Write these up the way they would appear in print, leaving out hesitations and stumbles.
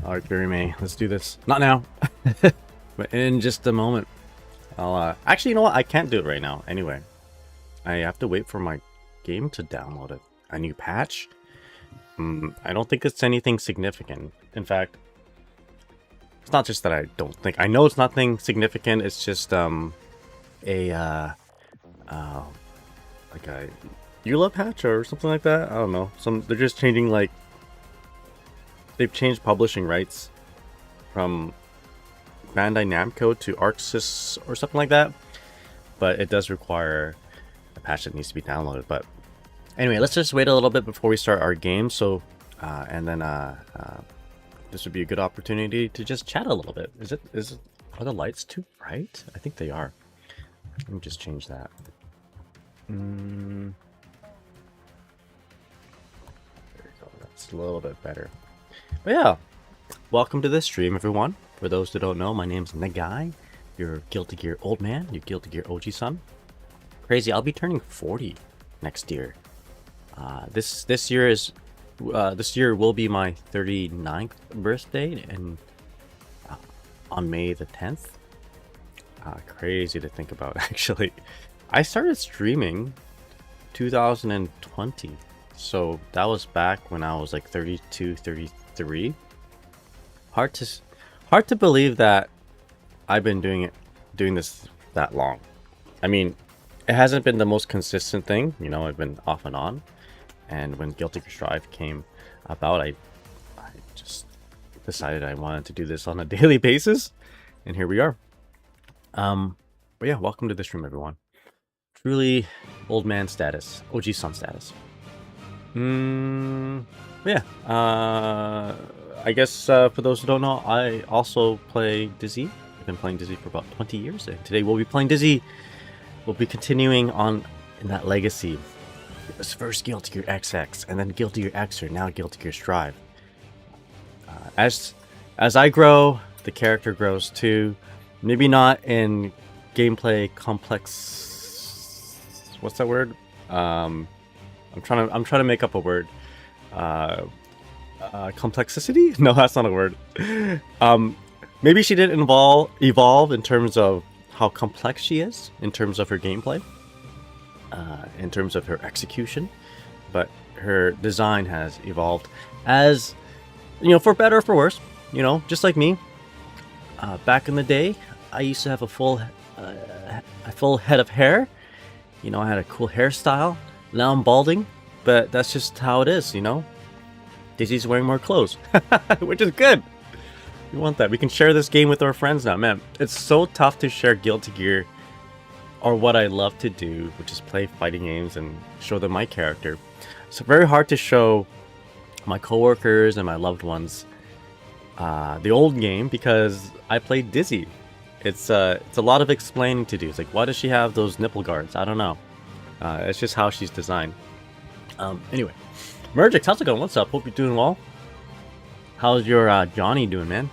Alright, Jeremy, let's do this. Not now, but in just a moment. I'll actually, you know what? I can't do it right now. Anyway, I have to wait for my game to download a new patch. I don't think it's anything significant. In fact, it's not just that I don't think. I know it's nothing significant. It's just like a EULA patch or something like that. I don't know. They're just changing, like, they've changed publishing rights from Bandai Namco to ArcSys or something like that. But it does require a patch that needs to be downloaded. But anyway, let's just wait a little bit before we start our game. So, and then this would be a good opportunity to just chat a little bit. Are the lights too bright? I think they are. Let me just change that. There we go. That's a little bit better. But yeah, welcome to this stream, everyone. For those that don't know, my name's Nagai, your Guilty Gear old man, your Guilty Gear OG son. Crazy, I'll be turning 40 next year. This year will be my 39th birthday, and on May the 10th. Crazy to think about, actually. I started streaming 2020, so that was back when I was like 32, 33. Hard to believe that I've been doing this that long. I mean, it hasn't been the most consistent thing, you know. I've been off and on, and when Guilty Gear Strive came about, I just decided I wanted to do this on a daily basis, and here we are. But yeah, welcome to this room, everyone. Truly old man status, OG son status. Yeah. I guess for those who don't know, I also play Dizzy. I've been playing Dizzy for about 20 years, and today we'll be playing Dizzy. We'll be continuing on in that legacy. It was first Guilty Gear XX, and then Guilty Gear Xrd, now Guilty Gear Strive. As I grow, the character grows too. Maybe not in gameplay complex. What's that word? I'm trying to make up a word. Complexity? No, that's not a word. Maybe she didn't evolve in terms of how complex she is, in terms of her gameplay, in terms of her execution, but her design has evolved, as you know, for better or for worse. You know, just like me. Back in the day, I used to have a full head of hair. You know, I had a cool hairstyle. Now I'm balding, but that's just how it is, you know. Dizzy's wearing more clothes, which is good. We want that. We can share this game with our friends now. Man, it's so tough to share Guilty Gear, or what I love to do, which is play fighting games and show them my character. It's very hard to show my coworkers and my loved ones the old game, because I played Dizzy. It's a lot of explaining to do. It's like, why does she have those nipple guards? I don't know. It's just how she's designed. Anyway, Mergix, how's it going? What's up? Hope you're doing well. How's your Johnny doing, man?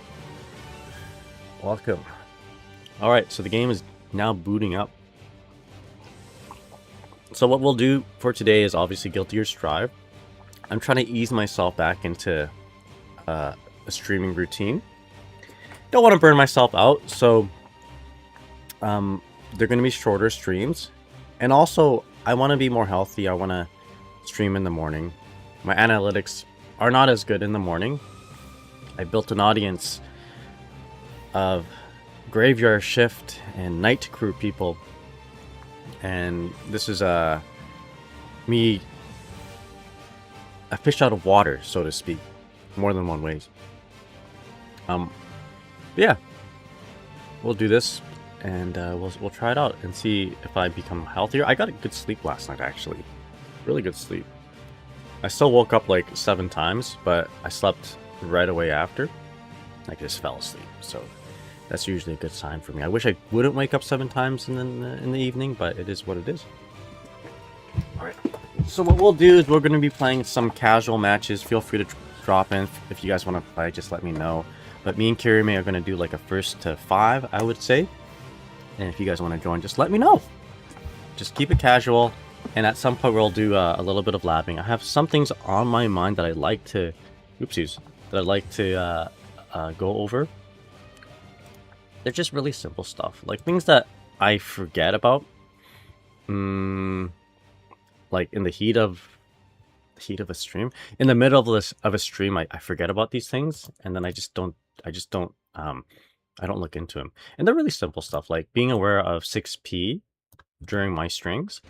Welcome. All right, so the game is now booting up. So what we'll do for today is obviously Guilty Gear Strive. I'm trying to ease myself back into a streaming routine. Don't want to burn myself out, so they're going to be shorter streams. And also, I want to be more healthy. I want to stream in the morning. My analytics are not as good in the morning. I built an audience of graveyard shift and night crew people, and this is me, a fish out of water, so to speak, more than one ways. Yeah, we'll do this, and we'll try it out and see if I become healthier. I got a good sleep last night, actually, really good sleep. I still woke up like 7 times, but I slept right away after. I just fell asleep, so that's usually a good sign for me. I wish I wouldn't wake up 7 times in the evening, but it is what it is. All right. So what we'll do is we're going to be playing some casual matches. Feel free to drop in if you guys want to play. Just let me know. But me and Kirime are going to do like a 1st to 5, I would say. And if you guys want to join, just let me know. Just keep it casual. And at some point we'll do a little bit of labbing. I have some things on my mind that I'd like to... Oopsies. That I'd like to go over. They're just really simple stuff, like things that I forget about. Like in the heat of a stream, in the middle of a stream, I forget about these things, and then I don't look into them. And they're really simple stuff, like being aware of 6p during my strings,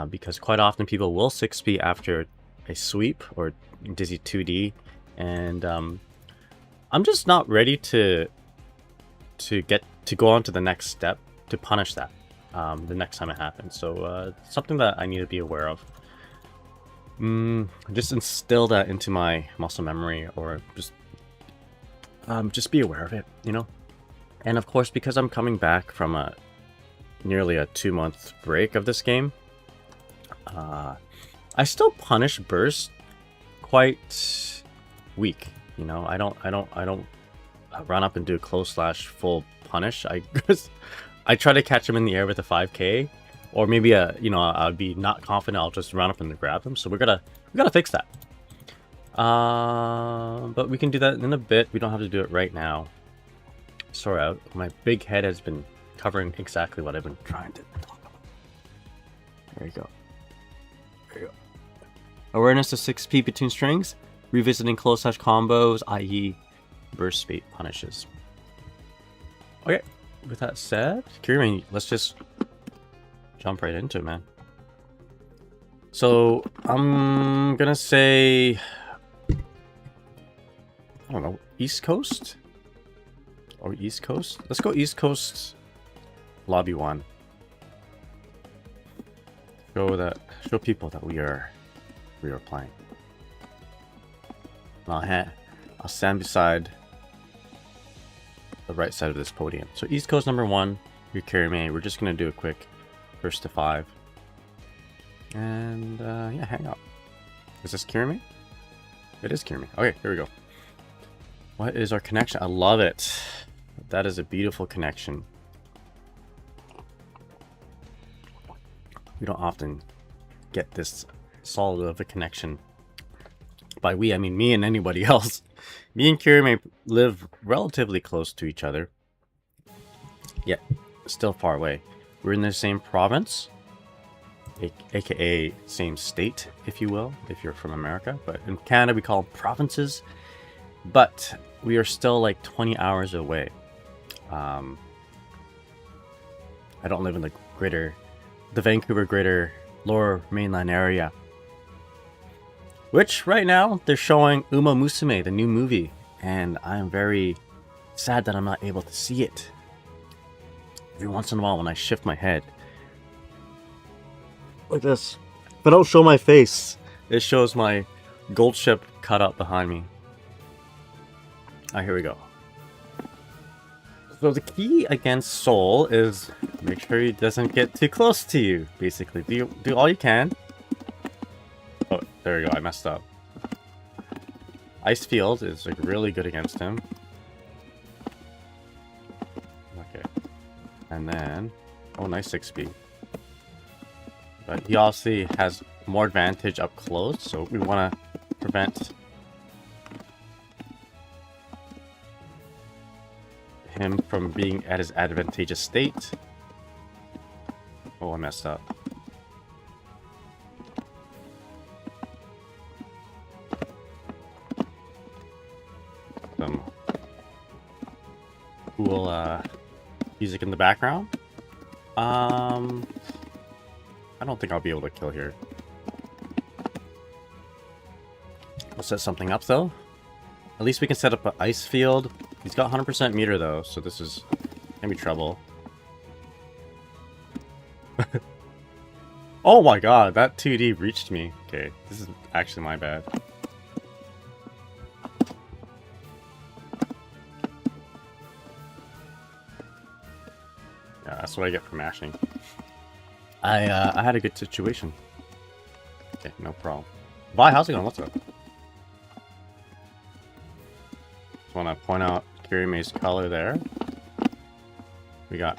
because quite often people will 6p after a sweep or Dizzy 2D, and I'm just not ready to go on to the next step to punish that the next time it happens. So something that I need to be aware of. Just instill that into my muscle memory, or just be aware of it, you know. And of course, because I'm coming back from nearly a 2-month break of this game, I still punish burst quite weak. You know, I don't run up and do a close / full punish. I try to catch him in the air with a 5k, or maybe I'd be not confident. I'll just run up and grab him. So we gotta fix that. But we can do that in a bit. We don't have to do it right now. Sorry, my big head has been covering exactly what I've been trying to talk about. There you go. There you go. Awareness of 6p between strings. Revisiting close / combos, i.e. burst bait punishes. Okay, with that said, Kirimi, let's just jump right into it, man. So I'm gonna say, I don't know, East Coast or East Coast. Let's go East Coast, lobby 1. Show people that we are playing. I'll stand beside the right side of this podium. So East Coast number 1, you're Kirimi. We're just gonna do a quick first to 5. And yeah, hang out. Is this Kirimi? It is Kirimi. Okay, here we go. What is our connection? I love it. That is a beautiful connection. We don't often get this solid of a connection. By we, I mean me and anybody else. Me and Kirimi live relatively close to each other, yet still far away. We're in the same province, aka same state, if you will, if you're from America. But in Canada, we call them provinces. But we are still like 20 hours away. I don't live in the Vancouver Greater Lower Mainland area, which right now they're showing Uma Musume, the new movie, and I am very sad that I'm not able to see it. Every once in a while when I shift my head like this, if I don't show my face, it shows my gold ship cut out behind me. Here we go. So the key against Soul is make sure he doesn't get too close to you, basically. Do all you can. Oh, there we go, I messed up. Ice Field is like really good against him. Okay. And then, oh, nice 6-speed. But he obviously has more advantage up close, so we want to prevent him from being at his advantageous state. Oh, I messed up. Some cool music in the background. I don't think I'll be able to kill here. We'll set something up though. At least we can set up an ice field. He's got 100% meter though, so this is gonna be trouble. Oh my god, that 2D reached me. Okay, this is actually my bad. Yeah, that's what I get for mashing. I had a good situation. Okay, no problem. Vi, how's it going? What's up? Just want to point out Kirimi's color there. We got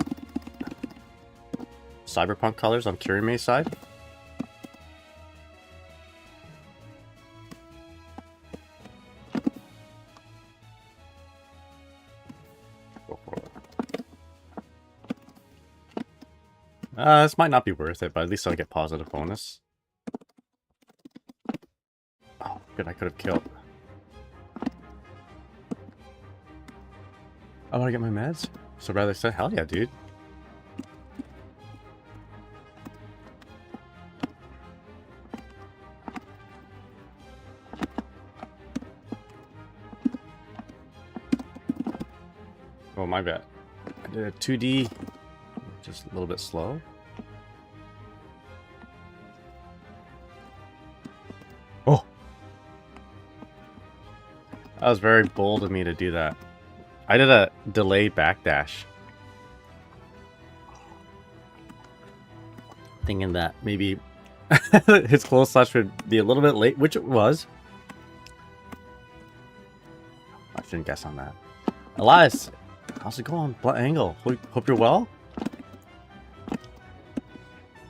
cyberpunk colors on Kirimi's side. This might not be worth it, but at least I'll get positive bonus. Oh, good, I could have killed. I want to get my meds? So rather say, hell yeah, dude. Oh, my bad. I did a 2D, just a little bit slow. Oh! That was very bold of me to do that. I did a delayed backdash. Thinking that maybe his close slash would be a little bit late, which it was. I shouldn't guess on that. Elias, how's it going? Blunt angle. Hope you're well.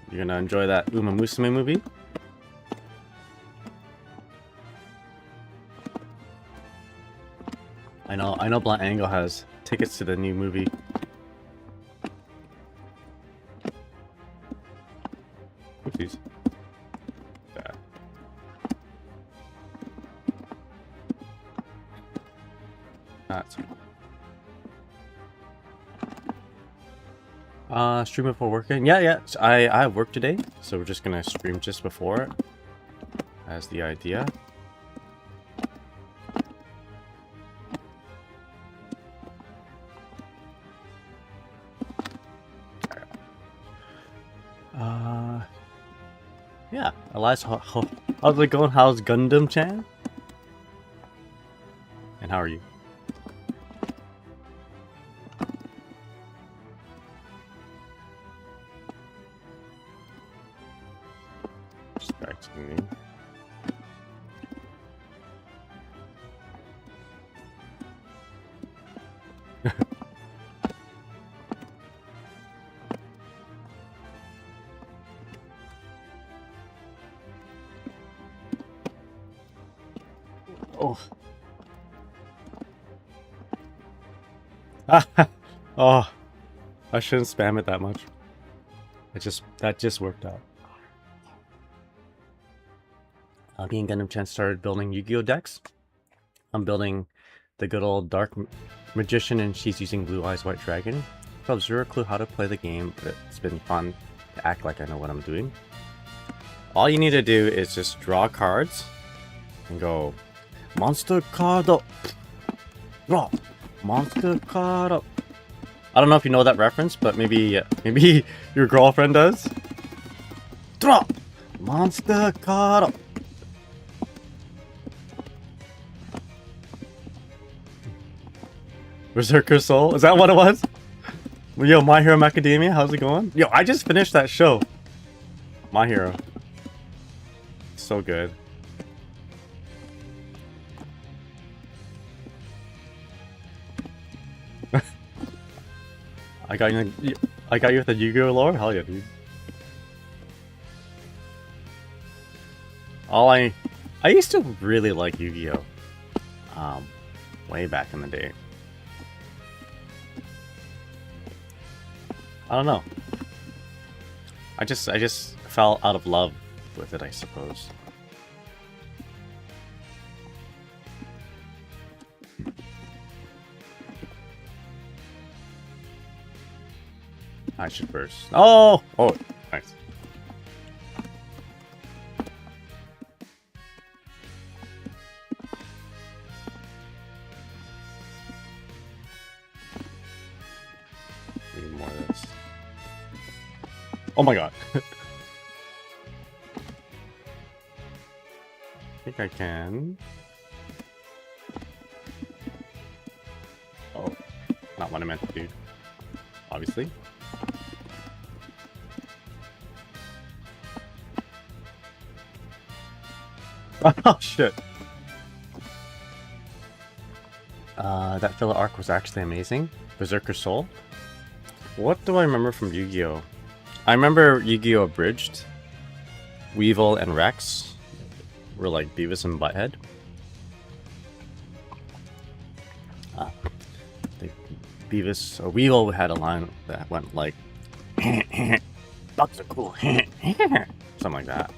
You're gonna enjoy that Uma Musume movie? I know Blunt Angle has tickets to the new movie. Oopsies. Bad. That's stream before working. Yeah. I have work today, so we're just gonna stream just before it as the idea. Yeah, Elias, how's it going? How's Gundam-chan? And how are you? Distracting me. Oh. Oh. I shouldn't spam it that much. That just worked out. Me and Gundam-chan started building Yu-Gi-Oh decks. I'm building the good old Dark Magician, and she's using Blue Eyes White Dragon. I have zero clue how to play the game, but it's been fun to act like I know what I'm doing. All you need to do is just draw cards and go Monster card up. Draw. Monster card up. I don't know if you know that reference, but maybe your girlfriend does. Draw. Monster card up. Berserker Soul? Is that what it was? Yo, My Hero Academia, how's it going? Yo, I just finished that show. My Hero. So good. I got you with the Yu-Gi-Oh lore? Hell yeah, dude. I used to really like Yu-Gi-Oh. Way back in the day. I don't know. I just fell out of love with it, I suppose. I should burst. Oh, nice. Need more of this. Oh my god. I think I can. Oh, not what I meant to do. Obviously. Oh shit. That filler arc was actually amazing. Berserker Soul. What do I remember from Yu-Gi-Oh? I remember Yu-Gi-Oh Abridged. Weevil and Rex were like Beavis and Butthead. Weevil had a line that went like Dogs are cool. Something like that.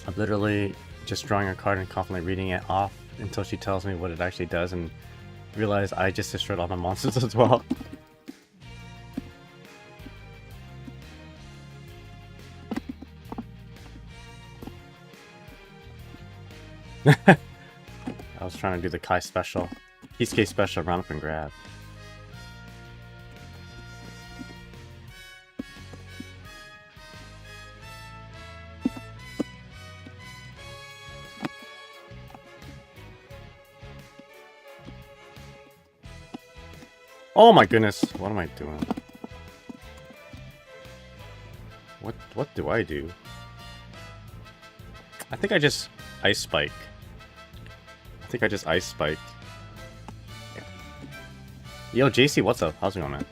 I'm literally just drawing a card and confidently reading it off until she tells me what it actually does and realize I just destroyed all my monsters as well. I was trying to do the Kai special. Kisuke special, run up and grab. Oh my goodness, what am I doing? What do I do? I think I just ice spike. Yeah. Yo, JC, what's up? How's it going, man?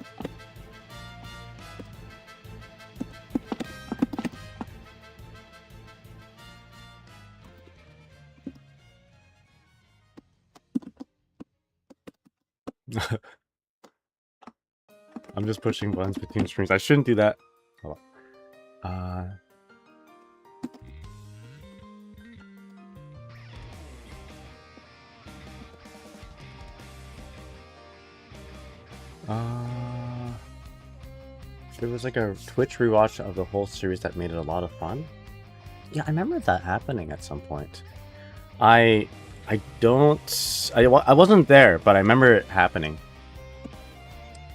I'm just pushing buttons between screens. I shouldn't do that. Hold on. There was like a Twitch rewatch of the whole series that made it a lot of fun. Yeah, I remember that happening at some point. I wasn't there, but I remember it happening.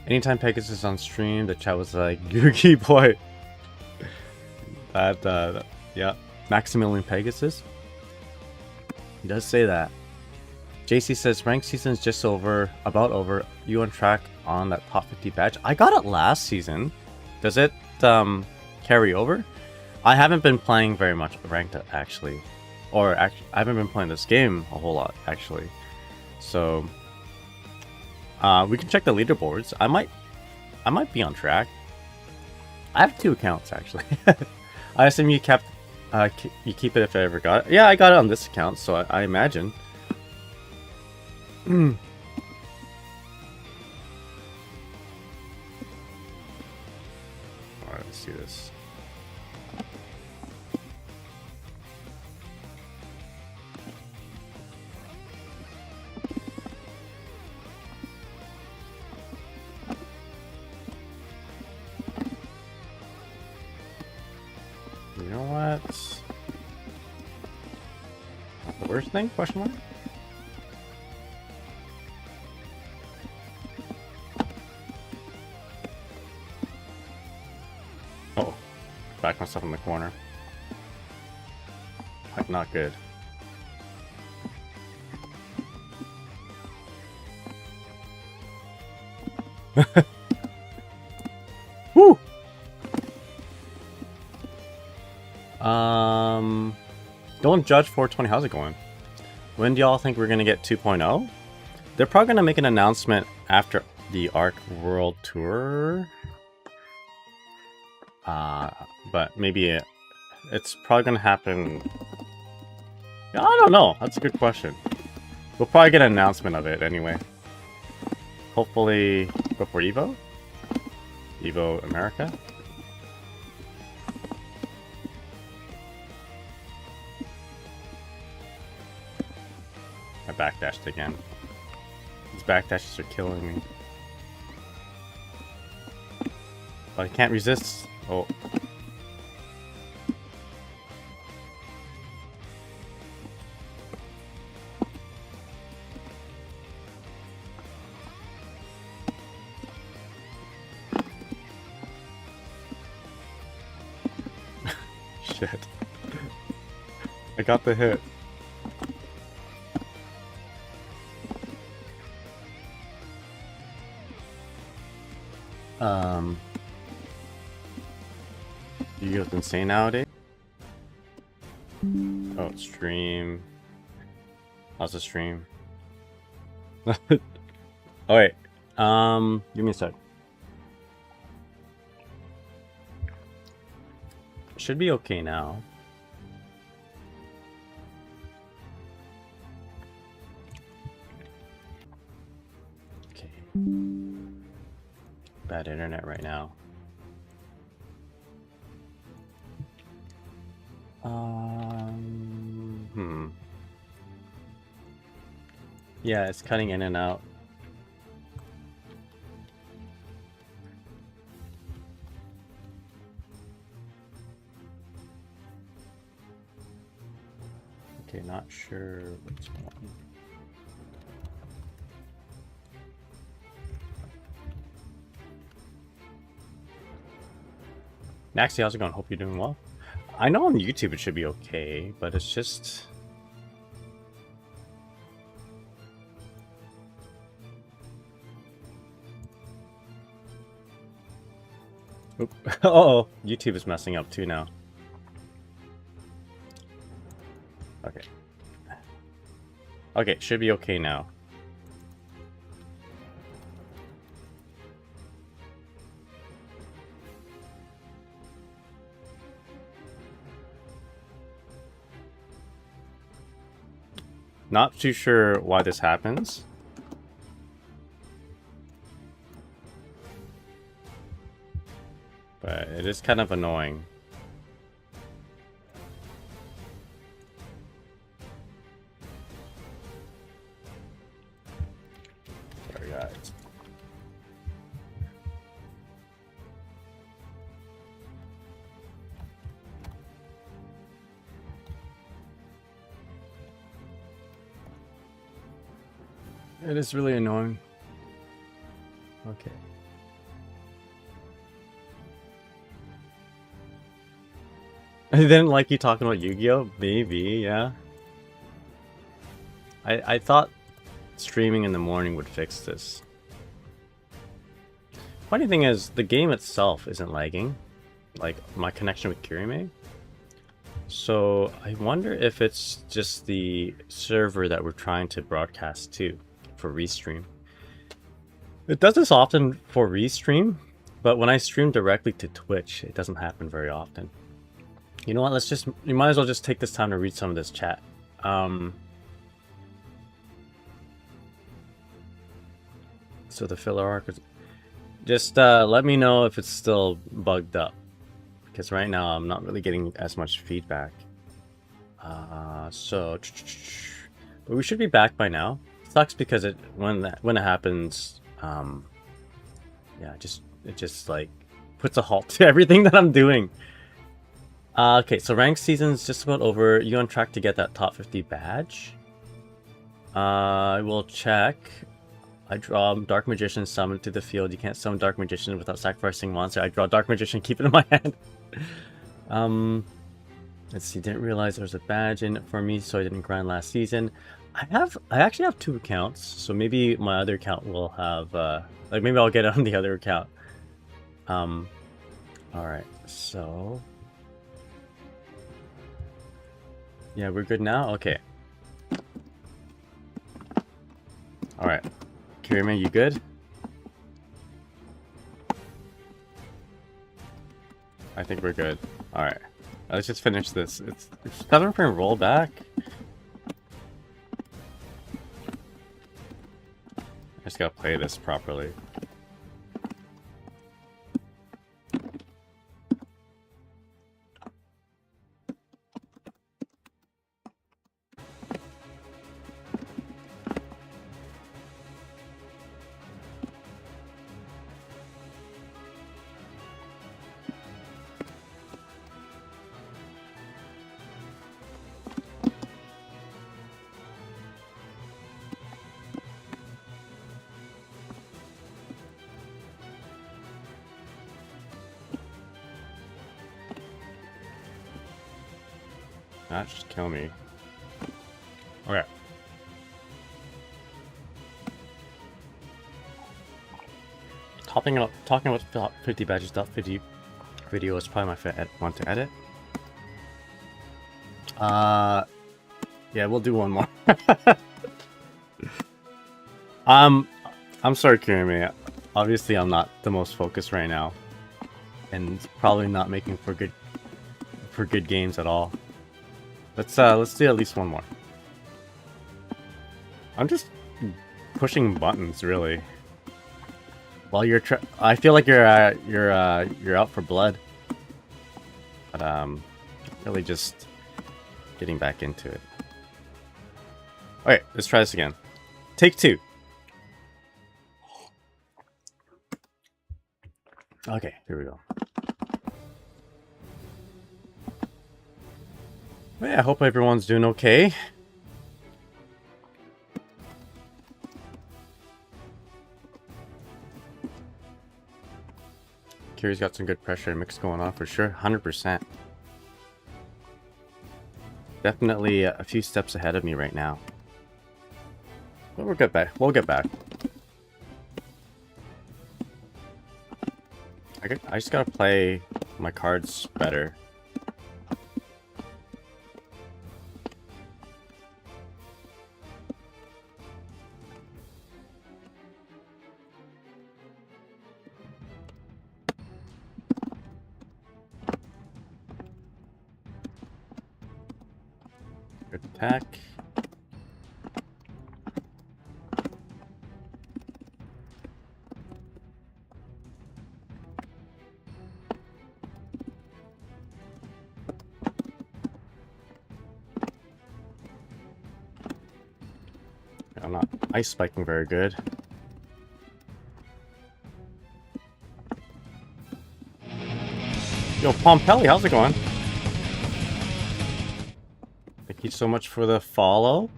Anytime Pegasus is on stream, the chat was like, Yugi boy. Yeah, Maximilian Pegasus. He does say that. JC says, ranked season is just about over. You on track on that top 50 badge? I got it last season. Does it carry over? I haven't been playing very much ranked actually. I haven't been playing this game a whole lot actually. So we can check the leaderboards. I might be on track. I have 2 accounts actually. I assume you keep it if I ever got it. Yeah, I got it on this account, so I imagine. Alright, let's do this. You know what? The worst thing? Question mark? Oh, back myself in the corner. Like, not good. Woo! Don't judge 420. How's it going? When do y'all think we're gonna get 2.0? They're probably gonna make an announcement after the Arc World Tour. But maybe it's probably gonna happen. I don't know. That's a good question. We'll probably get an announcement of it anyway. Hopefully before Evo? Evo America? I backdashed again. These backdashes are killing me. But I can't resist. Oh. Shit. I got the hit. You go insane nowadays? Oh, stream. How's the stream? Oh wait. Give me a sec. Should be okay now. Okay. Bad internet right now. Yeah, it's cutting in and out. Okay, not sure what's going on. Maxie, how's it going? Hope you're doing well. I know on YouTube it should be okay, but it's just... Oop. Uh-oh, YouTube is messing up too now. Okay. Okay, should be okay now. Not too sure why this happens. But it is kind of annoying. Sorry, guys. It is really annoying. Okay. I didn't like you talking about Yu-Gi-Oh! Maybe, yeah. I thought streaming in the morning would fix this. Funny thing is, the game itself isn't lagging. Like, my connection with Kirime. So, I wonder if it's just the server that we're trying to broadcast to for restream. It does this often for restream, but when I stream directly to Twitch, it doesn't happen very often. You know what, you might as well just take this time to read some of this chat. So the filler arc is... Just let me know if it's still bugged up. Because right now I'm not really getting as much feedback. But we should be back by now. Sucks because when it happens, yeah, it just like puts a halt to everything that I'm doing. Okay, so ranked season's just about over. You on track to get that top 50 badge? I will check. I draw Dark Magician summoned to the field. You can't summon Dark Magician without sacrificing monster. I draw Dark Magician, keep it in my hand. Let's see, didn't realize there was a badge in it for me, so I didn't grind last season. I actually have 2 accounts, so maybe my other account will have, like maybe I'll get it on the other account. Alright, so... Yeah, we're good now? Okay. Alright. Kirime, you good? I think we're good. Alright. Let's just finish this. It's 7-frame rollback. I just gotta play this properly. Not just kill me. Okay. Talking about top 50 badges, top 50 video is probably my favorite one to edit. Yeah, we'll do one more. I'm sorry, Kirimi. Obviously, I'm not the most focused right now, and probably not making for good games at all. Let's do at least one more. I'm just pushing buttons, really. While you're I feel like you're out for blood, but really just getting back into it. Alright, let's try this again. Take 2. Okay, here we go. Well, yeah, I hope everyone's doing okay. Kiri's got some good pressure mix going on for sure, 100%. Definitely a few steps ahead of me right now. But we'll get back. We'll get back. I just gotta play my cards better. Good attack. I'm not ice spiking very good. Yo, Pompelli, how's it going? Thank you so much for the follow.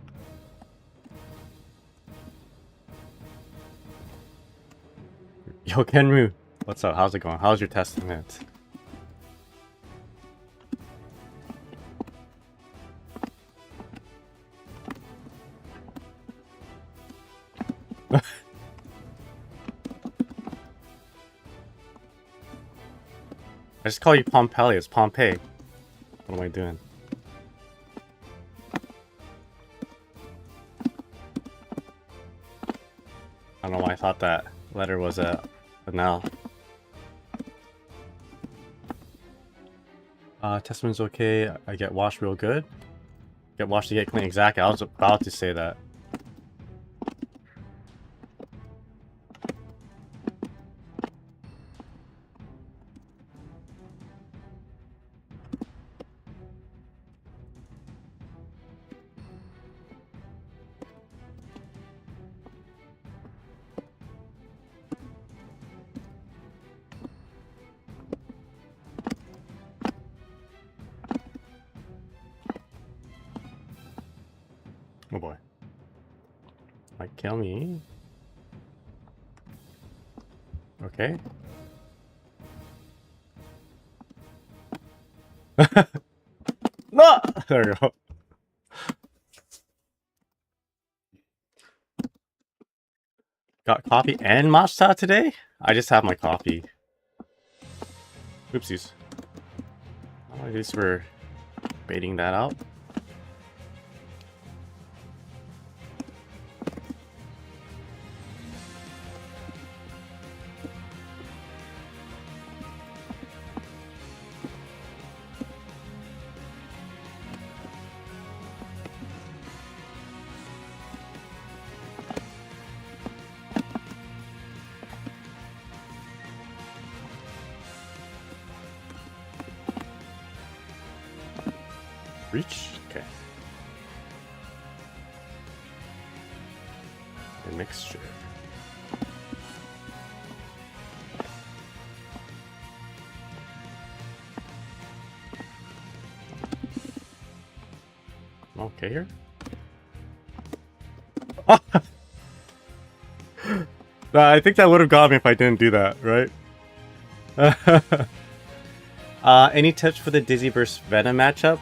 Yo, Kenmu, what's up? How's it going? How's your testament? I just call you Pompelli. It's Pompeii. What am I doing? I don't know why I thought that letter was a L. Testament's okay. I get washed real good. Get washed to get clean. Exactly. I was about to say that. Oh boy. Might kill me. Okay. No! There we go. Got coffee and matcha today? I just have my coffee. Oopsies. Oh, at least we're baiting that out. Reach? Okay. A mixture. Okay here. I think that would have got me if I didn't do that, right? Any tips for the Dizzy vs Venom matchup?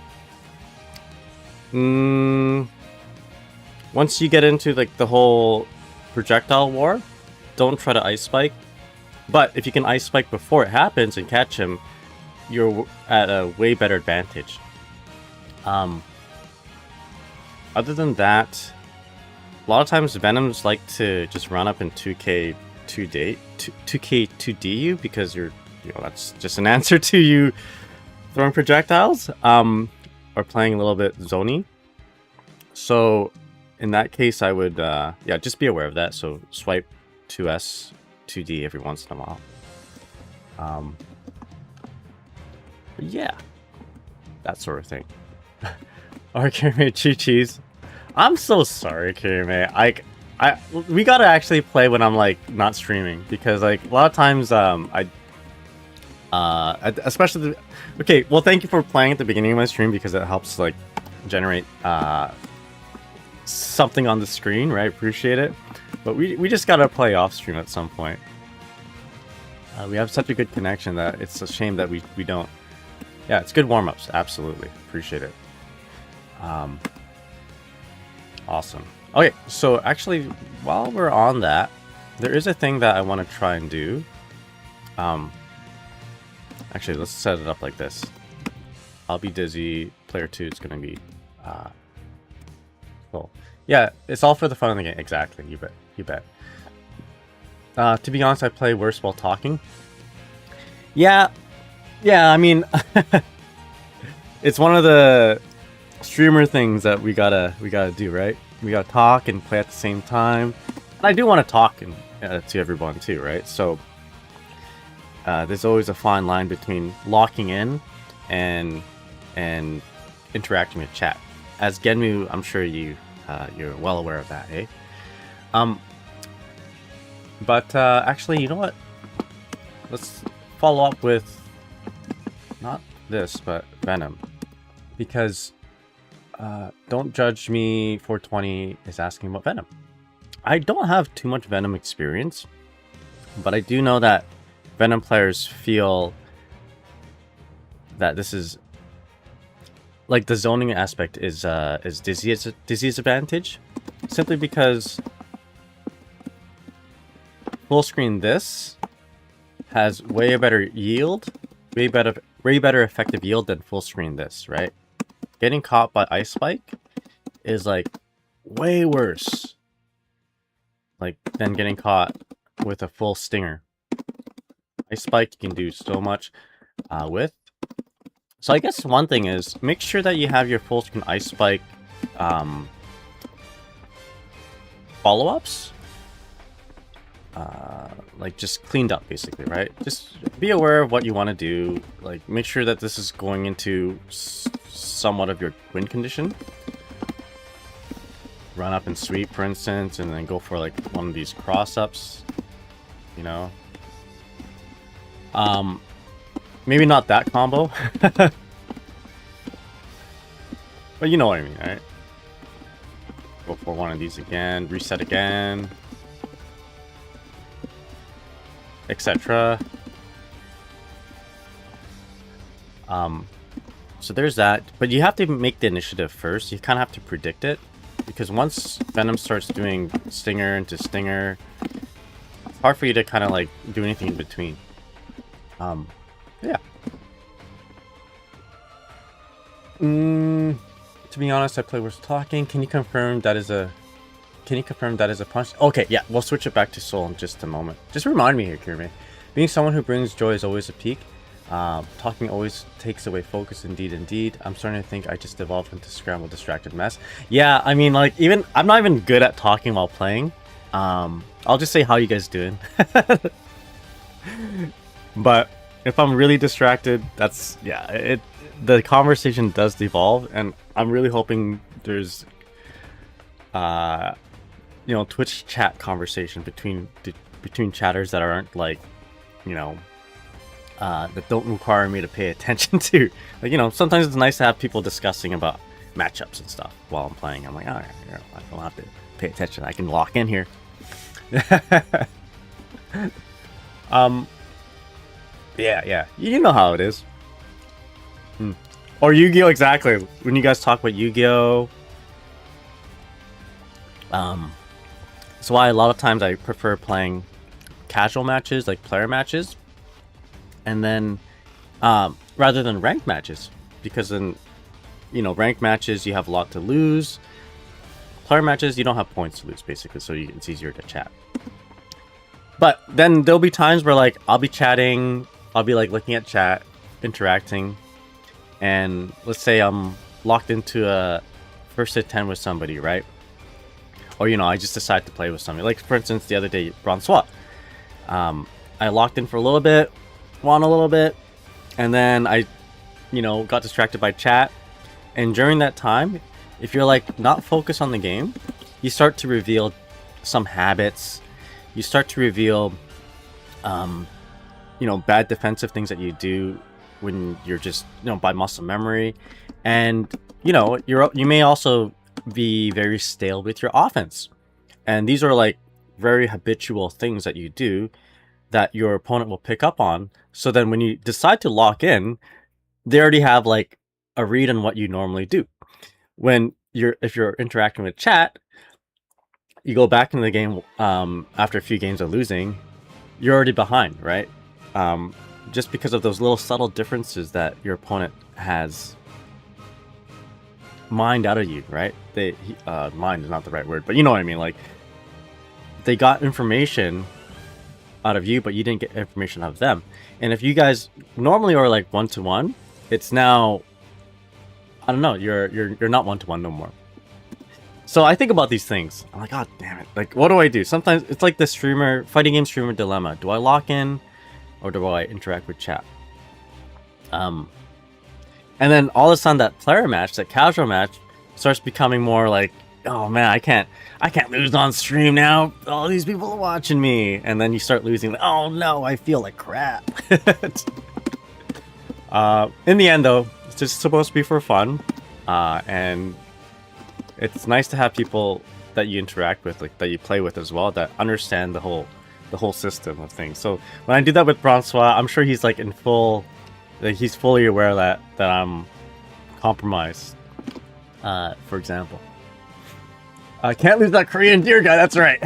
Once you get into like the whole projectile war, don't try to ice spike. But if you can ice spike before it happens and catch him, you're at a way better advantage. Other than that, a lot of times Venoms like to just run up in 2k 2k 2d you because that's just an answer to you throwing projectiles or playing a little bit zony. So in that case, I would just be aware of that. So swipe 2s 2d every once in a while. Yeah, that sort of thing. Kirime Chi-Chi's. I'm so sorry, Kirime. We gotta actually play when I'm like not streaming, because like a lot of times especially okay, well, thank you for playing at the beginning of my stream, because it helps like generate something on the screen, right? Appreciate it. But we just gotta play off stream at some point. We have such a good connection that it's a shame that we don't. Yeah, it's good warm-ups. Absolutely. Appreciate it. Awesome. Okay, so actually, while we're on that, there is a thing that I want to try and do. Actually, let's set it up like this. I'll be dizzy. Player 2 is going to be cool. Yeah, it's all for the fun of the game. Exactly. You bet. You bet. To be honest, I play worse while talking. Yeah, I mean, it's one of the streamer things that we gotta do, right? We gotta talk and play at the same time. And I do want to talk to everyone too, right? So there's always a fine line between locking in and interacting with chat. As Genmu, I'm sure you're well aware of that, eh? But actually, you know what? Let's follow up with not this, but Venom, because Don't Judge Me 420 is asking about Venom. I don't have too much Venom experience, but I do know that Venom players feel that this is like the zoning aspect is Dizzy's advantage, simply because full screen this has way better yield, way better effective yield than full screen this, right? Getting caught by Ice Spike is like way worse, like, than getting caught with a full stinger. Ice Spike you can do so much with. So I guess one thing is make sure that you have your full screen Ice Spike follow-ups like just cleaned up, basically, right? Just be aware of what you want to do. Like, make sure that this is going into somewhat of your win condition. Run up and sweep, for instance, and then go for like one of these cross-ups, you know. Maybe not that combo, but you know what I mean, right? Go for one of these again, reset again, etc. So there's that, but you have to make the initiative first. You kind of have to predict it, because once Venom starts doing stinger into stinger, it's hard for you to kind of like do anything in between. Yeah. To be honest, I play worse talking. Can you confirm that is a punch? Okay, yeah, we'll switch it back to Soul in just a moment. Just remind me here, Kirime. Being someone who brings joy is always a peak. Talking always takes away focus, indeed. I'm starting to think I just evolved into scrambled, distracted mess. Yeah, I mean, like, I'm not even good at talking while playing. I'll just say, how you guys doing? But if I'm really distracted, that's, yeah, the conversation does devolve, and I'm really hoping there's Twitch chat conversation between chatters that aren't like, that don't require me to pay attention to. Like, sometimes it's nice to have people discussing about matchups and stuff while I'm playing. I'm like, oh, I don't have to pay attention. I can lock in here. Yeah, you know how it is. Or Yu-Gi-Oh! Exactly. When you guys talk about Yu-Gi-Oh! That's why a lot of times I prefer playing casual matches, like player matches, and then rather than ranked matches, because in ranked matches you have a lot to lose. player matches, you don't have points to lose, basically, so it's easier to chat. But then there'll be times where, like, I'll be chatting, I'll be, like, looking at chat, interacting, and let's say I'm locked into a first to 10 with somebody, right? Or, you know, I just decide to play with somebody. Like, for instance, the other day, Francois. I locked in for a little bit, won a little bit, and then I, you know, got distracted by chat. And during that time, if you're, like, not focused on the game, you start to reveal some habits. You start to reveal, you know, bad defensive things that you do when you're just, you know, by muscle memory. And, you know, you may also be very stale with your offense. And these are, like, very habitual things that you do that your opponent will pick up on. So then when you decide to lock in, they already have, like, a read on what you normally do. If you're interacting with chat, you go back into the game after a few games of losing, you're already behind, right? Just because of those little subtle differences that your opponent has mined out of you, right? Mind is not the right word, but you know what I mean. Like, they got information out of you, but you didn't get information out of them. And if you guys normally are like 1-to-1, it's now, I don't know, you're not 1-to-1 no more. So I think about these things. I'm like, God damn it. Like, what do I do? Sometimes it's like the fighting game streamer dilemma. Do I lock in or do I interact with chat? And then all of a sudden that player match, that casual match, starts becoming more like, oh man, I can't lose on stream now. All these people are watching me. And then you start losing. Like, oh no, I feel like crap. In the end though, it's just supposed to be for fun. And it's nice to have people that you interact with, like that you play with as well, that understand the whole system of things. So when I do that with Francois, I'm sure he's like in full, like he's fully aware that I'm compromised. For example, I can't lose that Korean deer guy. That's right.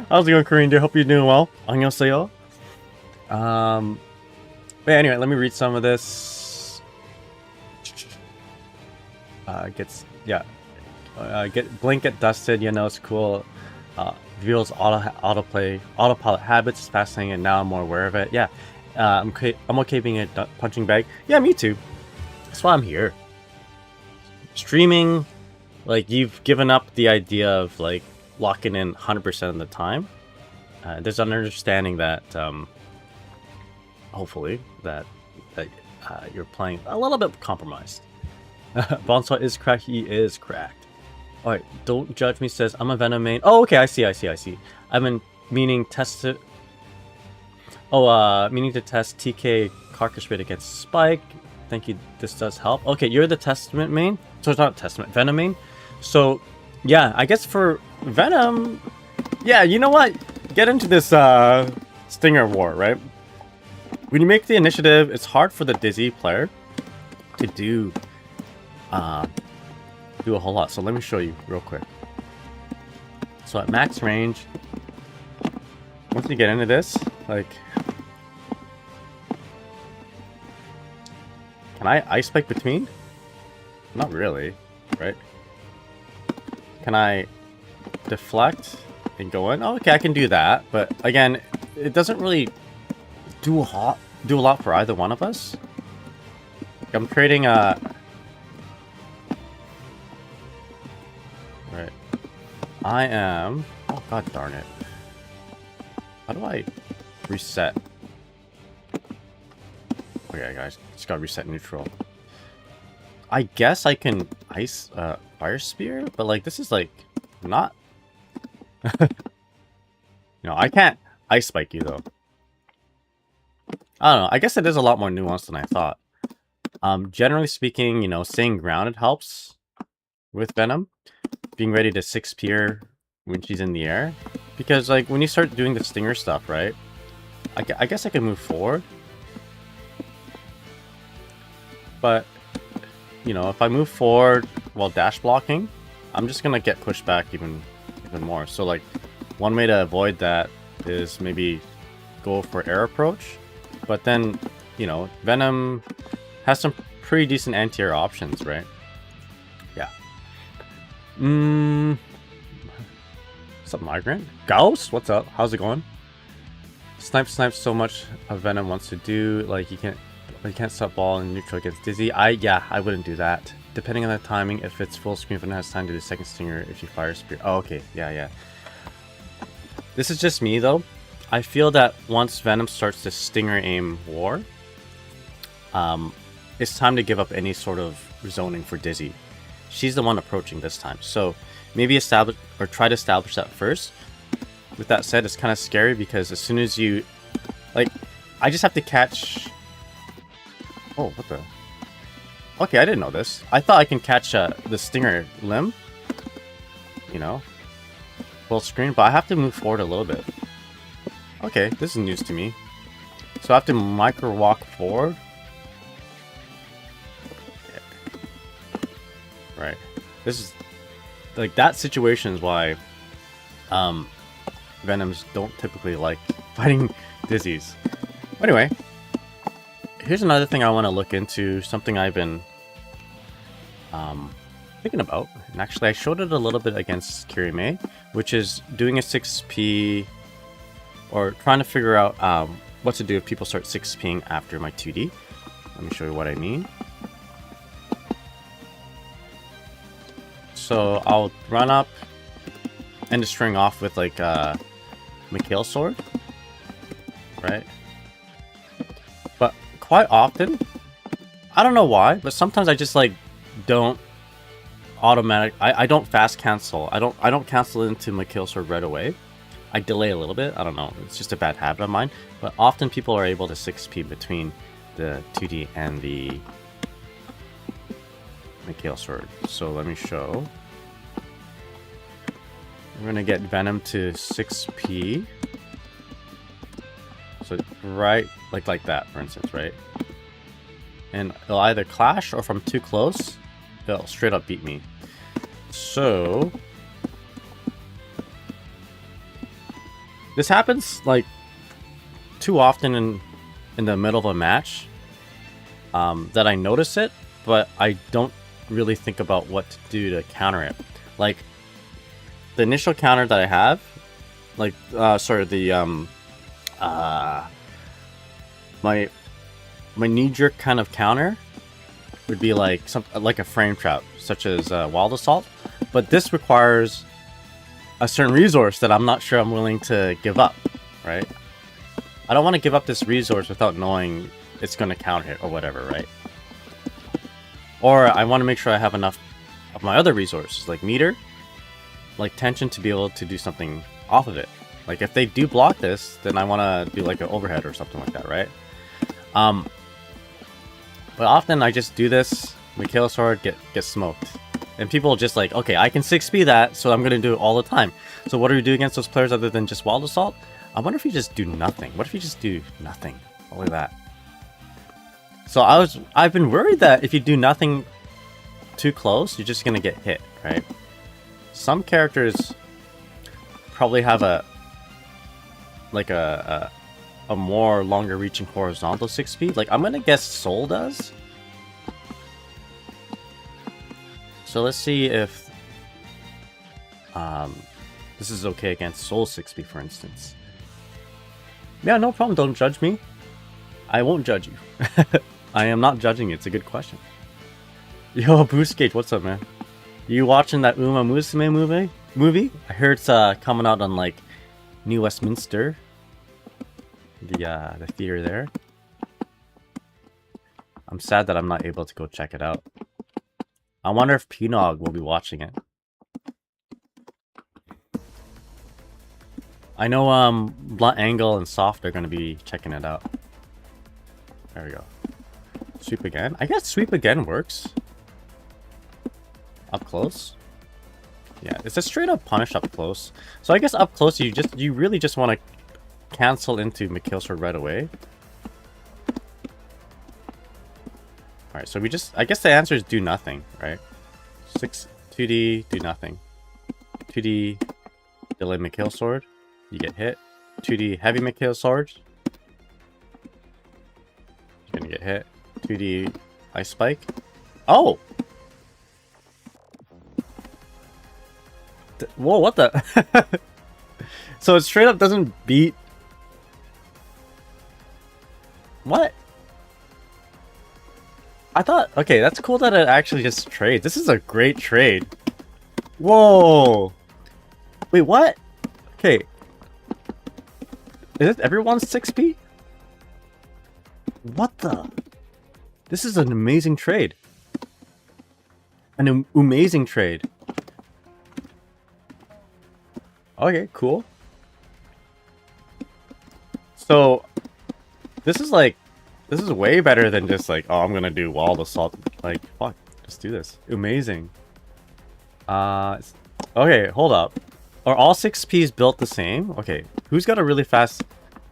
How's it going, Korean deer? Hope you're doing well. 안녕하세요. But anyway, let me read some of this. Blink get dusted, you know, it's cool. Reveals autopilot habits, is fascinating, and now I'm more aware of it. Yeah, I'm okay being a punching bag. Yeah, me too. That's why I'm here. Streaming, like, you've given up the idea of like locking in 100% of the time. There's an understanding that hopefully that you're playing a little bit compromised. Bonsoir is cracked. He is cracked. Alright, don't judge me says, I'm a Venom main. Oh, okay, I see. I've been meaning to test TK Carcass Raid against Spike. Thank you, this does help. Okay, you're the Testament main? So it's not Testament, Venom main? So, yeah, I guess for Venom... Yeah, you know what? Get into this Stinger war, right? When you make the initiative, it's hard for the Dizzy player to do a whole lot. So let me show you real quick. So at max range, once you get into this, like, can I ice spike between? Not really, right? Can I deflect and go in? Oh, okay, I can do that, but again, it doesn't really do a lot for either one of us. I'm creating a I am... Oh, god darn it. How do I reset? Okay, guys. Just gotta reset neutral. I guess I can ice fire spear, but like this is like not... No, I can't ice spike you though. I don't know. I guess it is a lot more nuanced than I thought. Generally speaking, you know, staying grounded helps with Venom. Being ready to 6-peer when she's in the air. Because, like, when you start doing the stinger stuff, right? I guess I can move forward. But, you know, if I move forward while dash blocking, I'm just gonna get pushed back even more. So, like, one way to avoid that is maybe go for air approach. But then, you know, Venom has some pretty decent anti-air options, right? Yeah. What's up, migrant? Gauss? What's up? How's it going? Snipe so much of Venom wants to do, like you can't stop ball and neutral gets dizzy. Yeah, I wouldn't do that. Depending on the timing, if it's full screen, Venom has time to do second stinger if you fire spear. Oh, okay, yeah. This is just me though. I feel that once Venom starts the stinger aim war, it's time to give up any sort of zoning for dizzy. She's the one approaching this time, so maybe establish or try to establish that first. With that said, it's kind of scary because as soon as you, like, I just have to catch. Oh, what the? Okay, I didn't know this. I thought I can catch the stinger limb, you know, full screen, but I have to move forward a little bit. Okay, this is news to me. So I have to micro walk forward. Right. This is like that situation is why Venoms don't typically like fighting dizzies. Anyway, here's another thing I want to look into, something I've been thinking about. And actually I showed it a little bit against Kirime, which is doing a 6p or trying to figure out what to do if people start 6ping after my 2D. Let me show you what I mean. So I'll run up, end the string off with like Mikhail sword, right? But quite often, I don't know why, but sometimes I just like don't I don't fast cancel. I don't cancel into Mikhail sword right away. I delay a little bit. I don't know. It's just a bad habit of mine. But often people are able to 6p between the 2D and the Mikhail sword. So let me show. We're gonna get Venom to 6p. So right, like that, for instance, right? And it'll either clash or from too close, it'll straight up beat me. So this happens like too often in the middle of a match that I notice it, but I don't really think about what to do to counter it. Like the initial counter that I have, like my knee-jerk kind of counter would be like like a frame trap, such as Wild Assault, but this requires a certain resource that I'm not sure I'm willing to give up, right? I don't want to give up this resource without knowing it's going to counter it or whatever, right? Or I want to make sure I have enough of my other resources, like meter, like tension, to be able to do something off of it. Like if they do block this, then I want to do like an overhead or something like that, right? But often I just do this, Mikhail sword, get smoked. And people just like, okay, I can 6p that, so I'm going to do it all the time. So what do we do against those players other than just Wild Assault? I wonder if you just do nothing. What if you just do nothing? Only that. So I've been worried that if you do nothing too close, you're just going to get hit, right? Some characters probably have a more longer reaching horizontal 6p. Like I'm gonna guess Soul does. So let's see if this is okay against Soul 6p, for instance. Yeah, no problem. Don't judge me. I won't judge you. I am not judging you. It's a good question. Yo, Boost Gauge, what's up, man? You watching that Uma Musume movie? I heard it's coming out on like New Westminster, the theater there. I'm sad that I'm not able to go check it out. I wonder if Pnog will be watching it. I know Blunt Angle and Soft are going to be checking it out. There we go. Sweep again. I guess sweep again works. Up close. Yeah, it's a straight up punish up close. So I guess up close you really just want to cancel into Mikhail sword right away. Alright, so I guess the answer is do nothing, right? 2D, do nothing. 2D, delay Mikhail sword, you get hit. 2D, heavy Mikhail sword, you're gonna get hit. 2D, ice spike. Oh! Whoa, what the? So it straight up doesn't beat... What? I thought... Okay, that's cool that it actually just trades. This is a great trade. Whoa! Wait, what? Okay. Is it everyone's 6p? What the? This is an amazing trade. An amazing trade. Okay, cool. So, this is like... This is way better than just like, oh, I'm gonna do wall assault. Like, fuck, just do this. Amazing. Okay, hold up. Are all 6Ps built the same? Okay, who's got a really fast...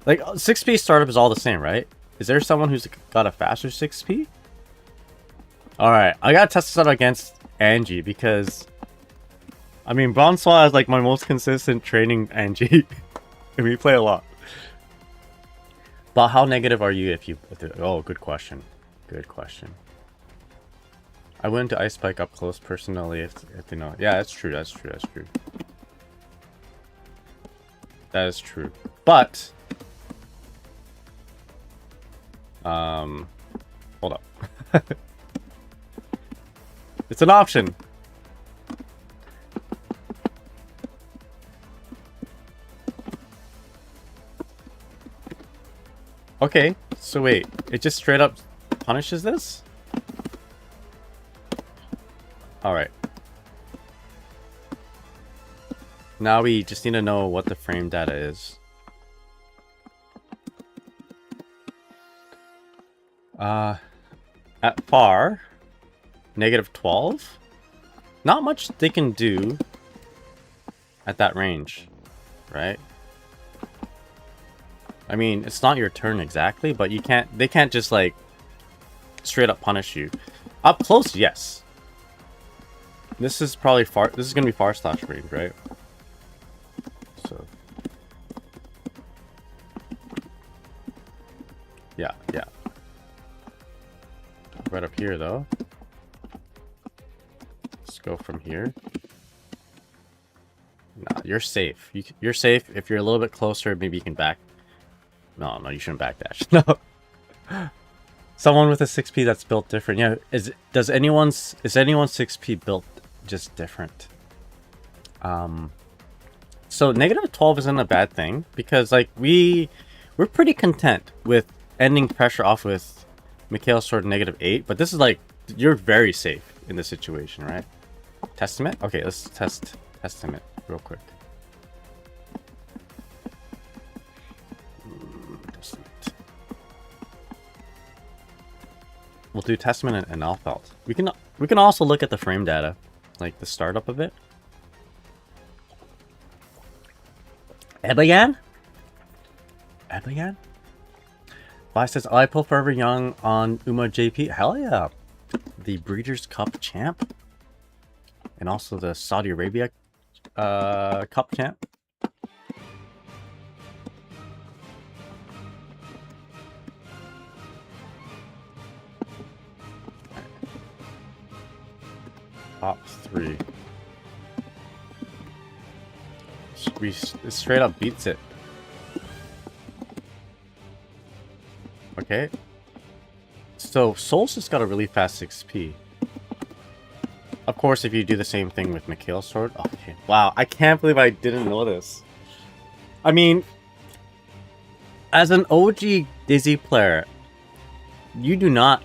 Like, 6P startup is all the same, right? Is there someone who's got a faster 6P? Alright, I gotta test this out against Angie, because... I mean, Bronsois is like my most consistent training Angie. And we play a lot. But how negative are you if you... Oh, good question. Good question. I wouldn't do Ice Spike up close personally if they know. Yeah, that's true, that's true, that's true. That is true. But... hold up. It's an option. Okay, so wait, it just straight up punishes this? Alright. Now we just need to know what the frame data is. At far, -12. Not much they can do at that range, right? I mean, it's not your turn exactly, but you can't... They can't just, like, straight up punish you. Up close, yes. This is probably far... This is gonna be far slash range, right? So... Yeah, yeah. Right up here, though. Let's go from here. Nah, you're safe. You're safe. If you're a little bit closer, maybe you can back... No, no, you shouldn't backdash. No. Someone with a 6P that's built different. Yeah, is anyone's 6P built just different? So -12 isn't a bad thing because like we're pretty content with ending pressure off with Mikhail's sword -8, but this is like you're very safe in this situation, right? Testament? Okay, let's test Testament real quick. We'll do Testament and Alfelt. We can also look at the frame data, like the startup of it. Ebayan? Ebayan? Vi says, I pull Forever Young on Uma JP. Hell yeah. The Breeders' Cup champ. And also the Saudi Arabia Cup champ. Top 3. It straight up beats it. Okay. So Soul's just got a really fast 6P. Of course, if you do the same thing with Mikhail's sword. Okay. Wow, I can't believe I didn't know this. I mean, as an OG Dizzy player, you do not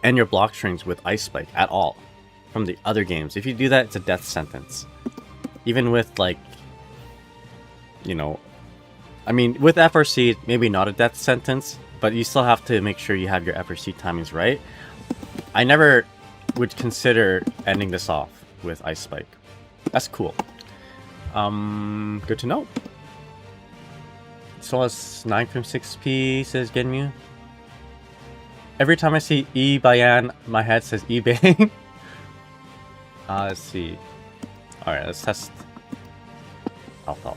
end your block strings with Ice Spike at all from the other games. If you do that, it's a death sentence. Even with, like, you know, I mean, with FRC, maybe not a death sentence, but you still have to make sure you have your FRC timings right. I never would consider ending this off with Ice Spike. That's cool. Good to know. So as 9 from 6P, says Genmu. Every time I see E Bayan, my head says E Bang. Let's see. Alright, let's test Alfelt.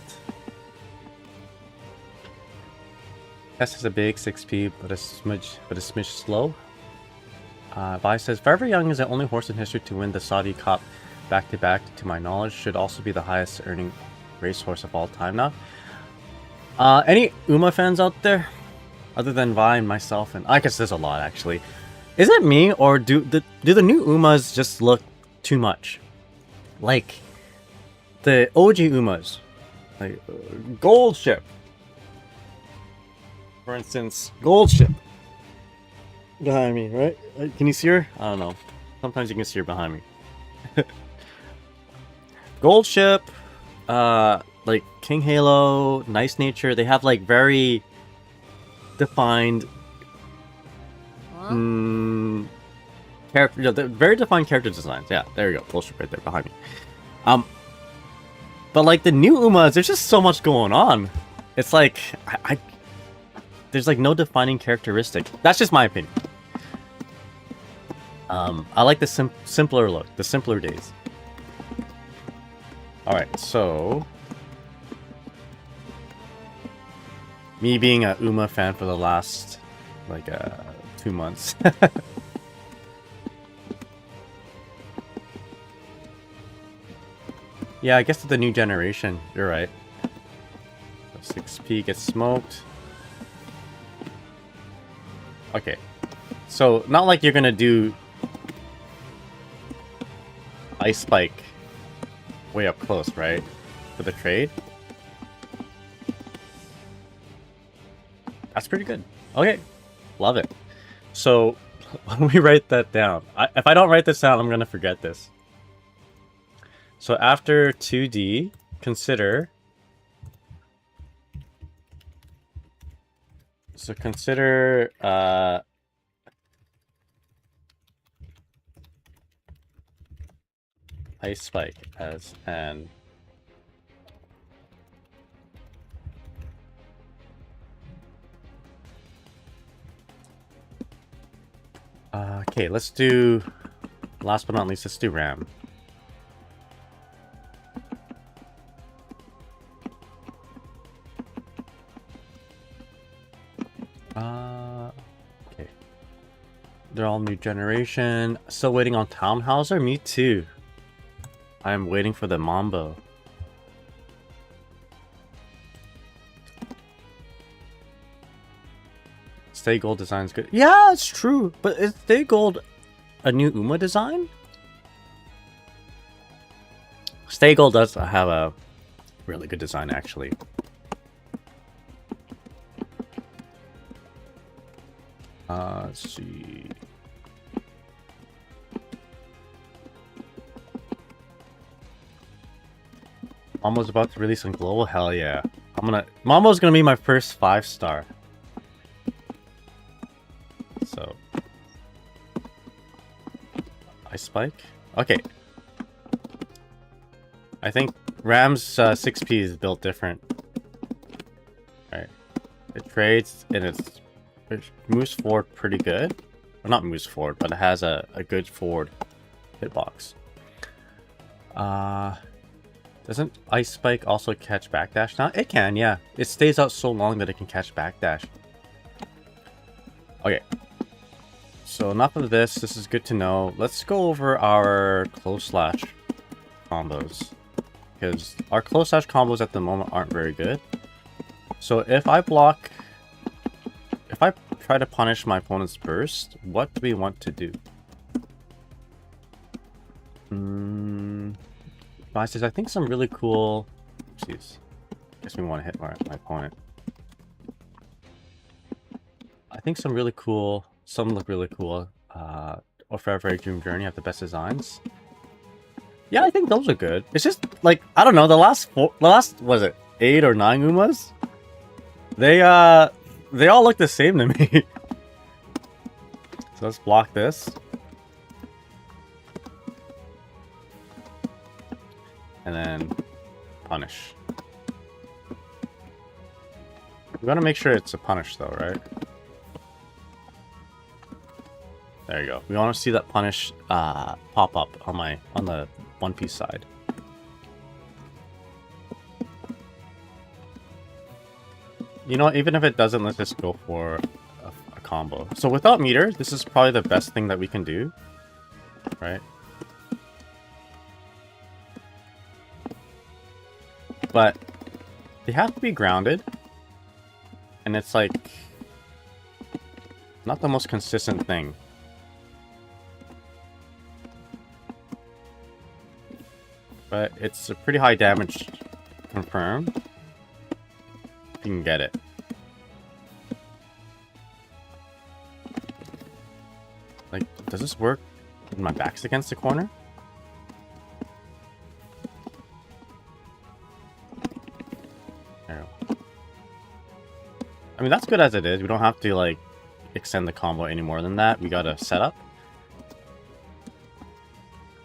Test is a big 6P, but a smidge slow. Vi says, Forever Young is the only horse in history to win the Saudi Cup back-to-back, to my knowledge. Should also be the highest earning racehorse of all time now. Any Uma fans out there? Other than Vi and myself, and I guess there's a lot actually. Is it me, or do the new Umas just look too much? Like the OG Umas, like Gold Ship, for instance. Gold Ship behind me, right? Can you see her? I don't know. Sometimes you can see her behind me. Gold Ship, like King Halo, Nice Nature. They have like very defined character, very defined character designs. Yeah, there you go. Gold Ship right there behind me. But like the new Umas, there's just so much going on. It's like there's like no defining characteristic. That's just my opinion. I like the simpler look, the simpler days. All right, so me being a Uma fan for the last like 2 months. Yeah, I guess it's the new generation. You're right. 6P gets smoked. Okay. So, not like you're gonna do Ice Spike way up close, right? For the trade. That's pretty good. Okay. Love it. So, let me write that down. If I don't write this down, I'm gonna forget this. So after 2D, consider... So consider... Ice Spike as an... okay, let's do... Last but not least, let's do Ram. Okay. They're all new generation. Still waiting on Townhauser? Me too. I am waiting for the Mambo. Stay Gold design is good. Yeah, it's true. But is Stay Gold a new Uma design? Stay Gold does have a really good design, actually. Let's see. Mambo's about to release on global. Hell yeah! Mambo's gonna be my first 5-star. So, Ice Spike. Okay. I think Ram's 6P is built different. Alright. It trades and it moves forward pretty good. Well, not moves forward, but it has a good forward hitbox. Doesn't Ice Spike also catch backdash now? It can, yeah. It stays out so long that it can catch backdash. Okay. So enough of this. This is good to know. Let's go over our close slash combos. Because our close slash combos at the moment aren't very good. So if I block... If I try to punish my opponent's burst, what do we want to do? I think some really cool... Oopsies. Guess we want to hit my opponent. I think some really cool... Some look really cool. Or Forever Dream Journey have the best designs. Yeah, I think those are good. It's just, like, I don't know, the last, was it 8 or 9 Umas? They all look the same to me. So let's block this. And then punish. We gotta make sure it's a punish though, right? There you go. We want to see that punish pop up on the One Piece side. You know, even if it doesn't, let's just go for a combo. So without meter, this is probably the best thing that we can do, right? But they have to be grounded, and it's like not the most consistent thing. But it's a pretty high damage confirmed. If you can get it. Like, does this work when my back's against the corner? There we go. I mean, that's good as it is. We don't have to, like, extend the combo any more than that. We got a setup.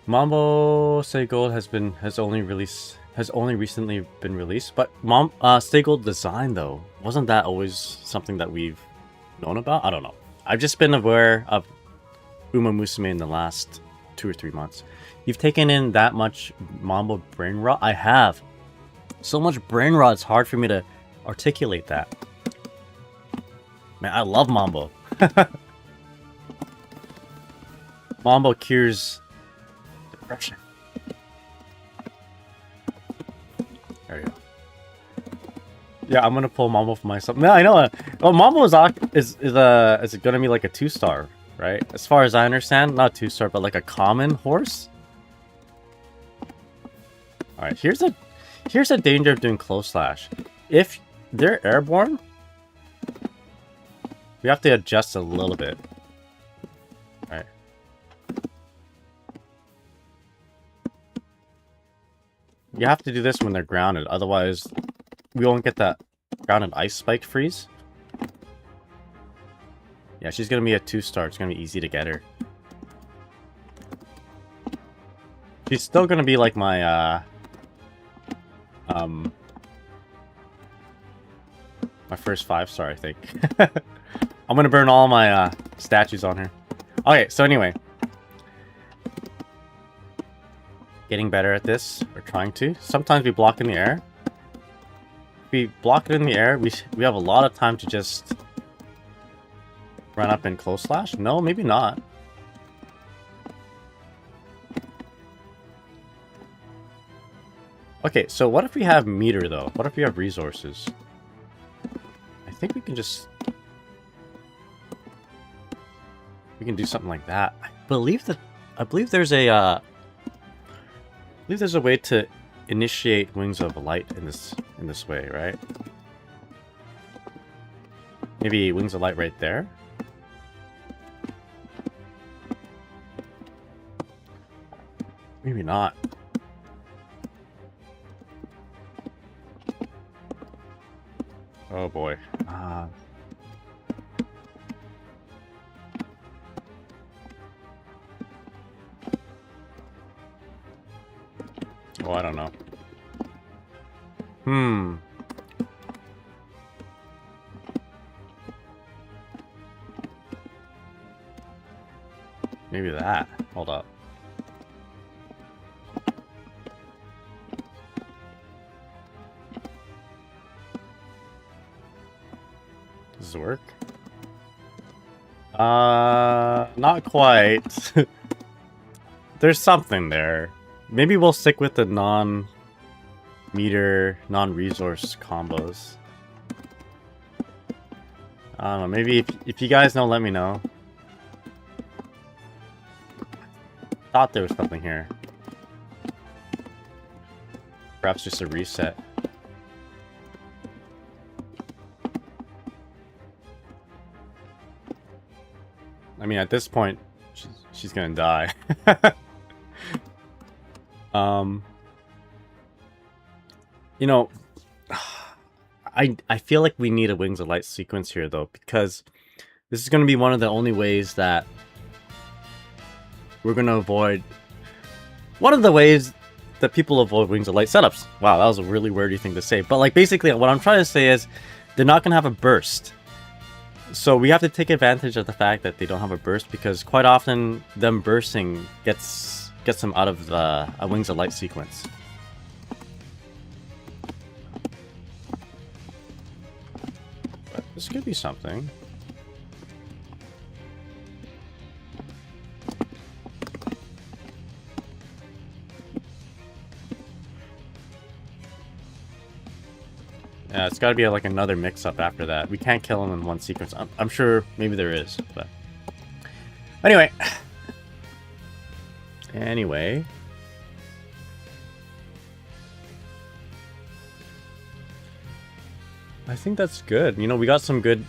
Mambo Stay Gold has only recently been released, but Stay Gold design though, wasn't that always something that we've known about? I don't know. I've just been aware of Uma Musume in the last 2 or 3 months. You've taken in that much Mambo brain rot? I have. So much brain rot, it's hard for me to articulate that. Man, I love Mambo. Mambo cures depression. There you go. Yeah, I'm gonna pull Mambo for myself. No, I know. Well, Mambo is gonna be like a 2-star, right? As far as I understand, not 2-star, but like a common horse. All right, here's a danger of doing close slash. If they're airborne, we have to adjust a little bit. All right. You have to do this when they're grounded, otherwise we won't get that grounded ice spike freeze. Yeah, she's gonna be a 2-star. It's gonna be easy to get her. She's still gonna be like my my first 5-star, I think. I'm gonna burn all my statues on her. Okay, so anyway. Getting better at this, or trying to. Sometimes we block in the air. If we block it in the air, we have a lot of time to just run up and close slash. No, maybe not. Okay, so what if we have meter though? What if we have resources? I think we can just... we can do something like that. I believe there's a there's a way to initiate Wings of Light in this way, right? Maybe Wings of Light right there. Maybe not. Oh boy. Oh, I don't know. Maybe that. Hold up. Does this work? Not quite. There's something there. Maybe we'll stick with the non-meter, non-resource combos. I don't know, maybe if you guys know, let me know. Thought there was something here. Perhaps just a reset. I mean, at this point, she's gonna die. You know, I feel like we need a Wings of Light sequence here though, because this is going to be one of the only ways that we're going to avoid... one of the ways that people avoid Wings of Light setups. Wow, that was a really wordy thing to say. But like basically what I'm trying to say is they're not going to have a burst. So we have to take advantage of the fact that they don't have a burst, because quite often them bursting gets them out of a Wings of Light sequence. But this could be something. Yeah, it's got to be like another mix-up after that. We can't kill him in one sequence. I'm sure maybe there is, but anyway. Anyway. I think that's good. You know, we got some good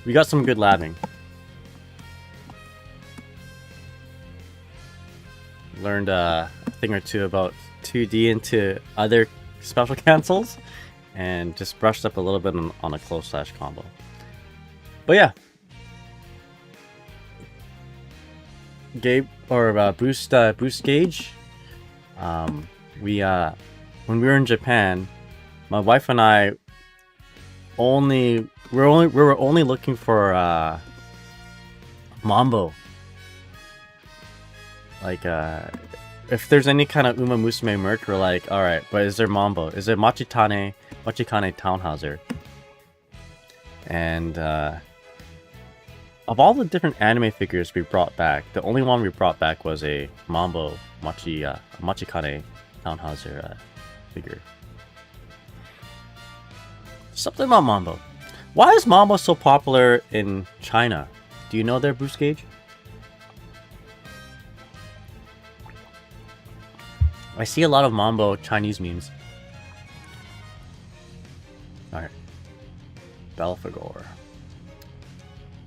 labbing. Learned a thing or two about 2D into other special cancels, and just brushed up a little bit on a close slash combo. But yeah, boost gauge. When we were in Japan, my wife and I we were only looking for Mambo. Like if there's any kind of Uma Musume merch, we're like, all right, but is there Mambo? Is it Machikane Townhauser? And of all the different anime figures we brought back, the only one we brought back was a Mambo Machikane Townhauser figure. Something about Mambo. Why is Mambo so popular in China? Do you know their boost gauge? I see a lot of Mambo Chinese memes. Alright. Belphegor.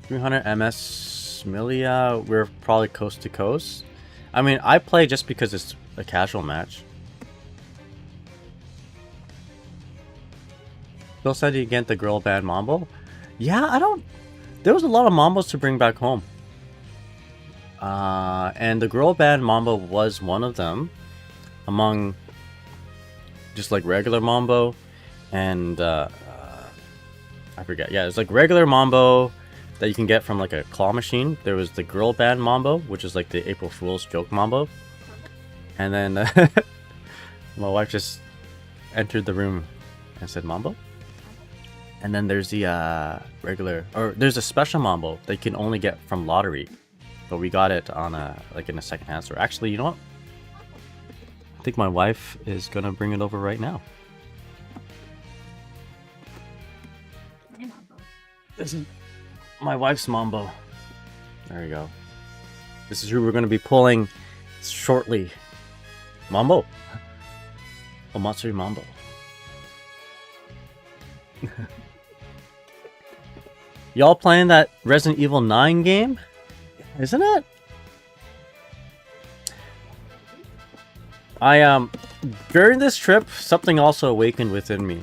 300 MS Milia, we're probably coast to coast. I mean, I play just because it's a casual match. Bill said you get the girl band Mambo. Yeah, there was a lot of Mambos to bring back home. And the girl band Mambo was one of them. Among just like regular Mambo and I forget. Yeah, it's like regular Mambo that you can get from like a claw machine. There was the girl band Mambo, which is like the April Fool's joke Mambo. And then my wife just entered the room and said Mambo. And then there's the there's a special Mambo that you can only get from lottery. But we got it on in a secondhand store. Actually, you know what? I think my wife is gonna bring it over right now. This is my wife's Mambo. There we go. This is who we're gonna be pulling shortly. Mambo. Omatsuri Mambo. Y'all playing that Resident Evil 9 game? Isn't it? During this trip, something also awakened within me.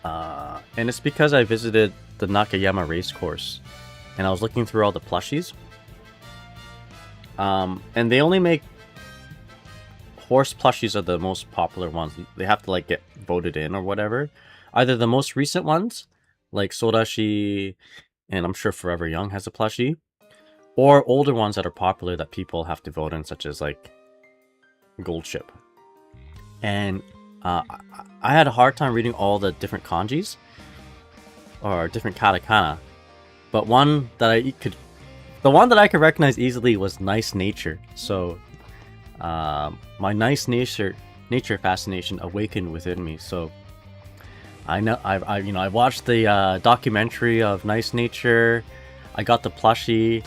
And it's because I visited the Nakayama race course and I was looking through all the plushies. And they only make horse plushies are the most popular ones. They have to like get voted in or whatever. Either the most recent ones, like Sodashi, and I'm sure Forever Young has a plushie, or older ones that are popular that people have to vote in, such as like Gold Ship. And I had a hard time reading all the different kanjis or different katakana, but the one that I could recognize easily was nice nature. So my nice nature fascination awakened within me. So I watched the documentary of Nice Nature. I got the plushie,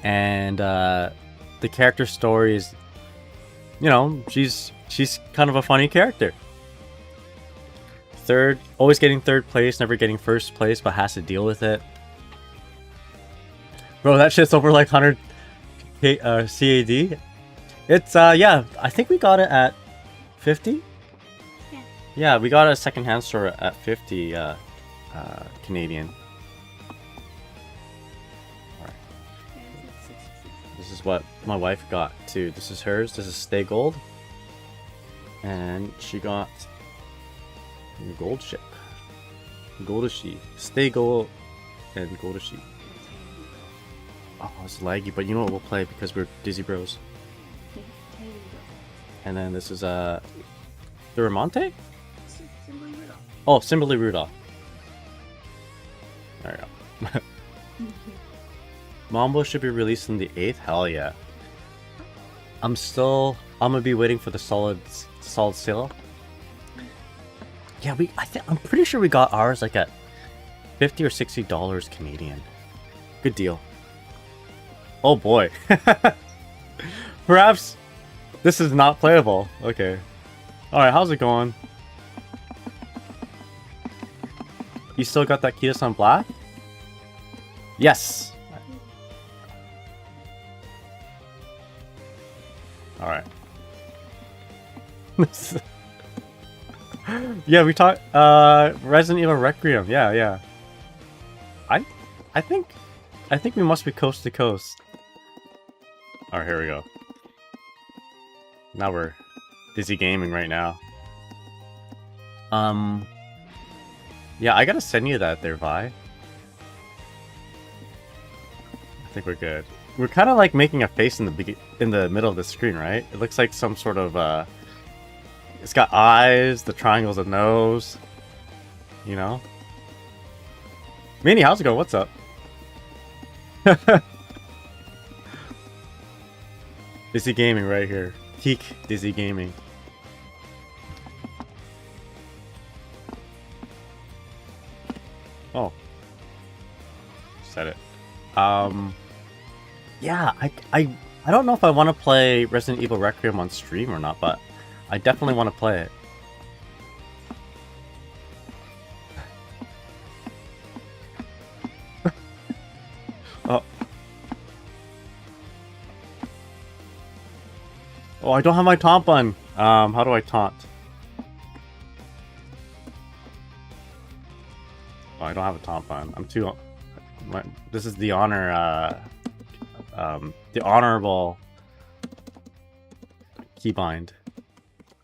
and the character story is, she's kind of a funny character. Always getting third place, never getting first place, but has to deal with it. Bro, that shit's over like 100 CAD. It's yeah, I think we got it at 50. Yeah, we got a second-hand store at 50 Canadian. Alright. This is what my wife got too. This is hers. This is Stay Gold. And she got Gold Ship. Goldashi. Stay Gold and Goldashi. Oh, it's laggy, but you know what, we'll play because we're Dizzy Bros. And then this is the Ramonte? Oh, Simile Rudolph. There we go. Mambo should be released on the 8th? Hell yeah. I'm gonna be waiting for the solid sale. Yeah, I'm pretty sure we got ours like at $50 or $60 Canadian. Good deal. Oh boy. Perhaps this is not playable. Okay. Alright, how's it going? You still got that Kitas on black? Yes! Alright. Yeah, we talked Resident Evil Requiem. Yeah. I think we must be coast to coast. Alright, here we go. Now we're Dizzy Gaming right now. Yeah, I gotta send you that there, Vi. I think we're good. We're kind of like making a face in the middle of the screen, right? It looks like some sort of it's got eyes, the triangle's a nose. You know? Minnie, how's it going? What's up? Dizzy Gaming right here. Peak Dizzy Gaming. Oh. Said it. Yeah, I don't know if I want to play Resident Evil Requiem on stream or not, but I definitely want to play it. Oh. Oh, I don't have my taunt button. How do I taunt? Oh, I don't have a taunt button. I'm too... This is the honor, the honorable keybind.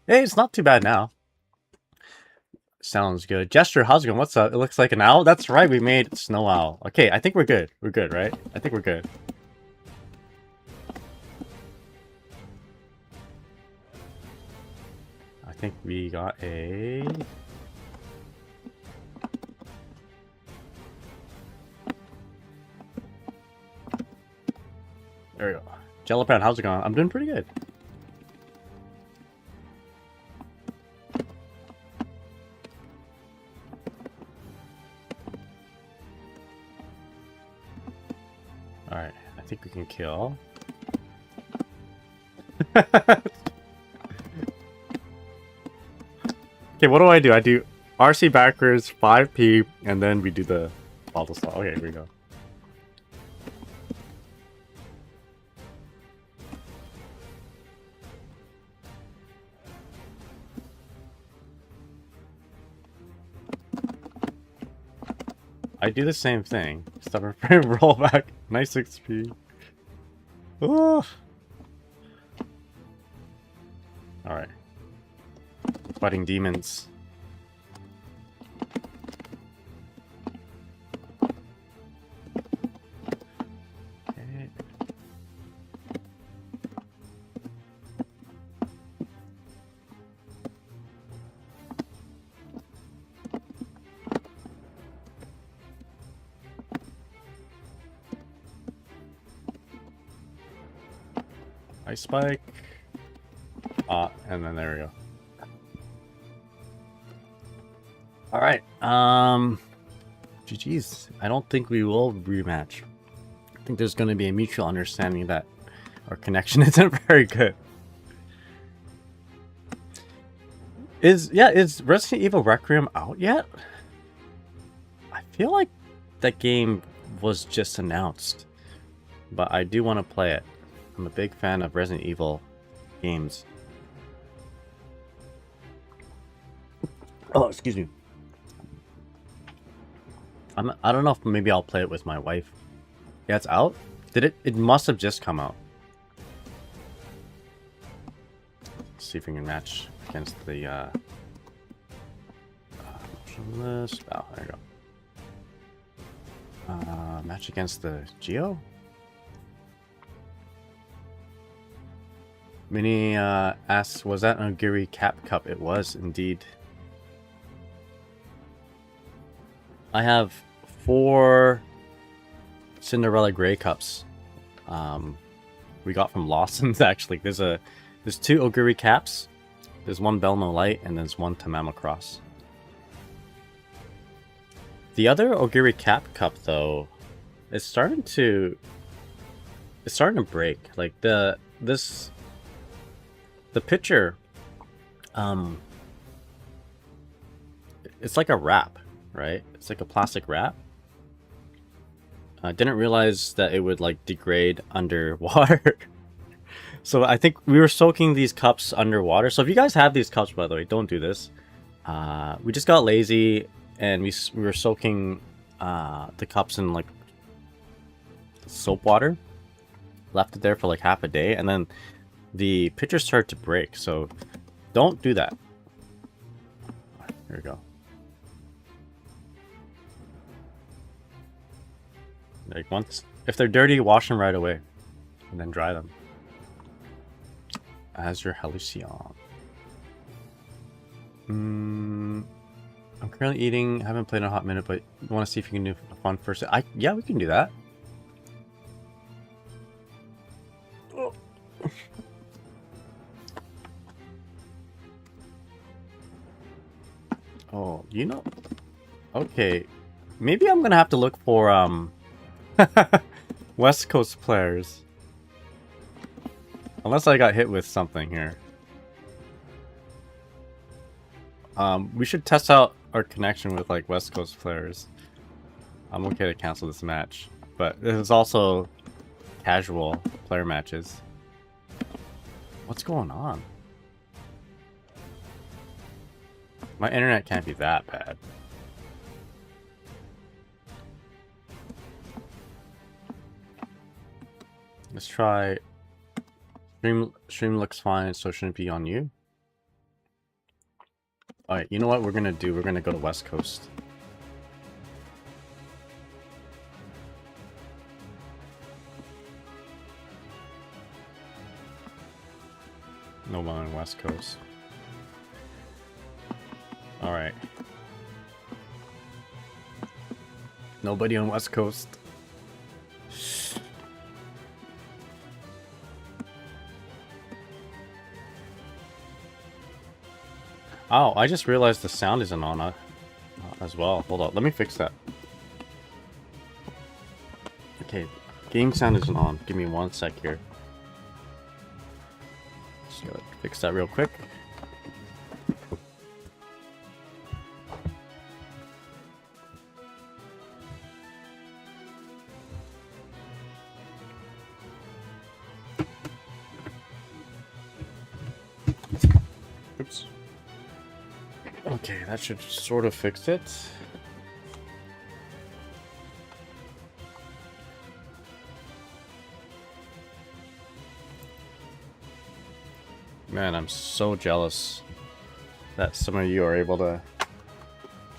Hey, it's not too bad now. Sounds good. Gesture, how's it going? What's up? It looks like an owl? That's right, we made Snow Owl. Okay, I think we're good. We're good, right? I think we're good. I think we got a... There we go. Jellypan, how's it going? I'm doing pretty good. Alright, I think we can kill. Okay, what do? I do RC backwards, 5P, and then we do the bottle slot. Okay, here we go. I do the same thing. Stubborn frame, roll back, nice XP. Oh. Alright. Fighting demons. Okay. Ice spike. And then there we go. Alright, GG's. I don't think we will rematch. I think there's going to be a mutual understanding that our connection isn't very good. Is Resident Evil Requiem out yet? I feel like that game was just announced, but I do want to play it. I'm a big fan of Resident Evil games. Oh, excuse me. I don't know if maybe I'll play it with my wife. Yeah, it's out? Did it? It must have just come out. Let's see if we can match against the motionless. Oh, there you go. Match against the Geo? Minnie asks, was that an Ogiri Cap Cup? It was indeed. I have 4 Cinderella Grey Cups. We got from Lawson's actually. There's 2 Ogiri Caps. There's 1 Belmo Light and there's 1 Tamama Cross. The other Ogiri Cap cup though, it's starting to break. Like the picture, it's like a wrap, right? It's like a plastic wrap. I didn't realize that it would like degrade underwater. So I think we were soaking these cups underwater. So if you guys have these cups, by the way, don't do this. We just got lazy and we were soaking the cups in like soap water. Left it there for like half a day, and then the pitcher started to break. So don't do that. Here we go. Like once, if they're dirty, wash them right away, and then dry them. As your hallucion. I'm currently eating. Haven't played in a hot minute, but want to see if you can do a fun first. Yeah, we can do that. Oh, you know. Okay, maybe I'm gonna have to look for West Coast players. Unless I got hit with something here. We should test out our connection with like West Coast players. I'm okay to cancel this match, but there's also casual player matches. What's going on? My internet can't be that bad. Let's try. Stream looks fine, so it shouldn't be on you. Alright, you know what we're gonna do? We're gonna go to West Coast. No one on West Coast. Alright. Nobody on West Coast. Oh, I just realized the sound isn't on as well. Hold on, let me fix that. Okay, game sound isn't on. Give me 1 sec here. Just gotta fix that real quick. Oops. Okay, that should sort of fix it. Man, I'm so jealous that some of you are able to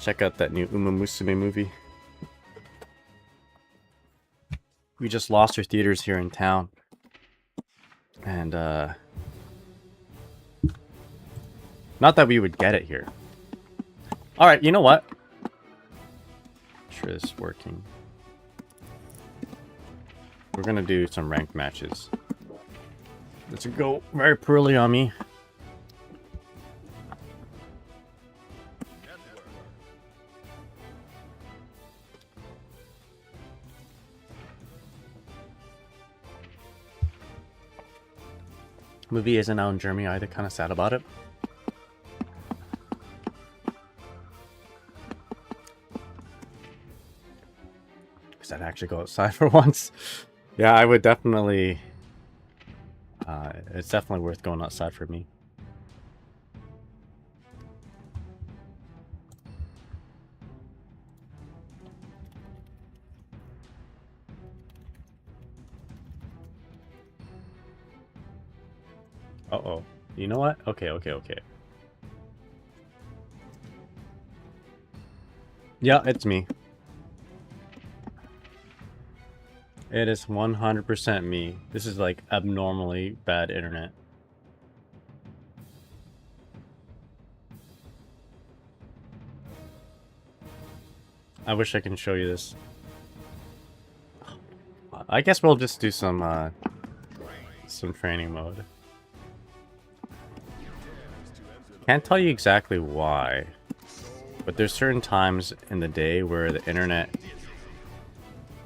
check out that new Uma Musume movie. We just lost our theaters here in town. And, not that we would get it here. Alright, you know what? I'm sure this is working. We're gonna do some ranked matches. Let's go very poorly on me. Movie isn't out in Germany either, kind of sad about it. Because I'd actually go outside for once. Yeah, I would definitely... it's definitely worth going outside for me. Uh-oh. You know what? Okay. Yeah, it's me. It is 100% me. This is like abnormally bad internet. I wish I can show you this. I guess we'll just do some training mode. Can't tell you exactly why. But there's certain times in the day where the internet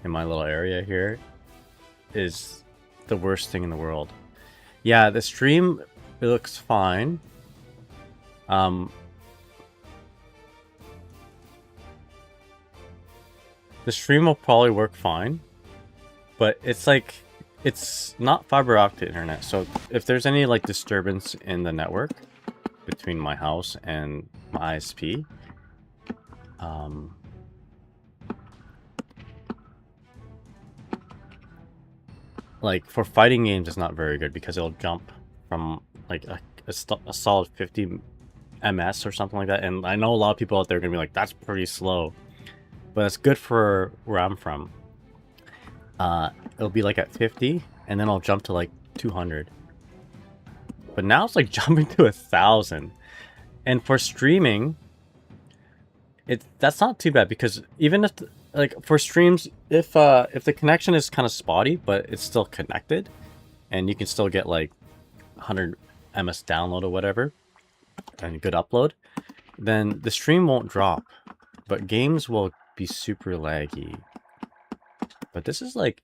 in my little area here is the worst thing in the world. Yeah, the stream, it looks fine. The stream will probably work fine, but it's like, it's not fiber optic internet. So if there's any like disturbance in the network between my house and my ISP, like for fighting games, it's not very good because it'll jump from like a solid 50 ms or something like that. And I know a lot of people out there are gonna be like, that's pretty slow, but it's good for where I'm from. It'll be like at 50 and then I'll jump to like 200, but now it's like jumping to 1,000. And for streaming, that's not too bad, because even if like for streams, if the connection is kind of spotty but it's still connected and you can still get like 100 ms download or whatever and good upload, then the stream won't drop, but games will be super laggy. But this is like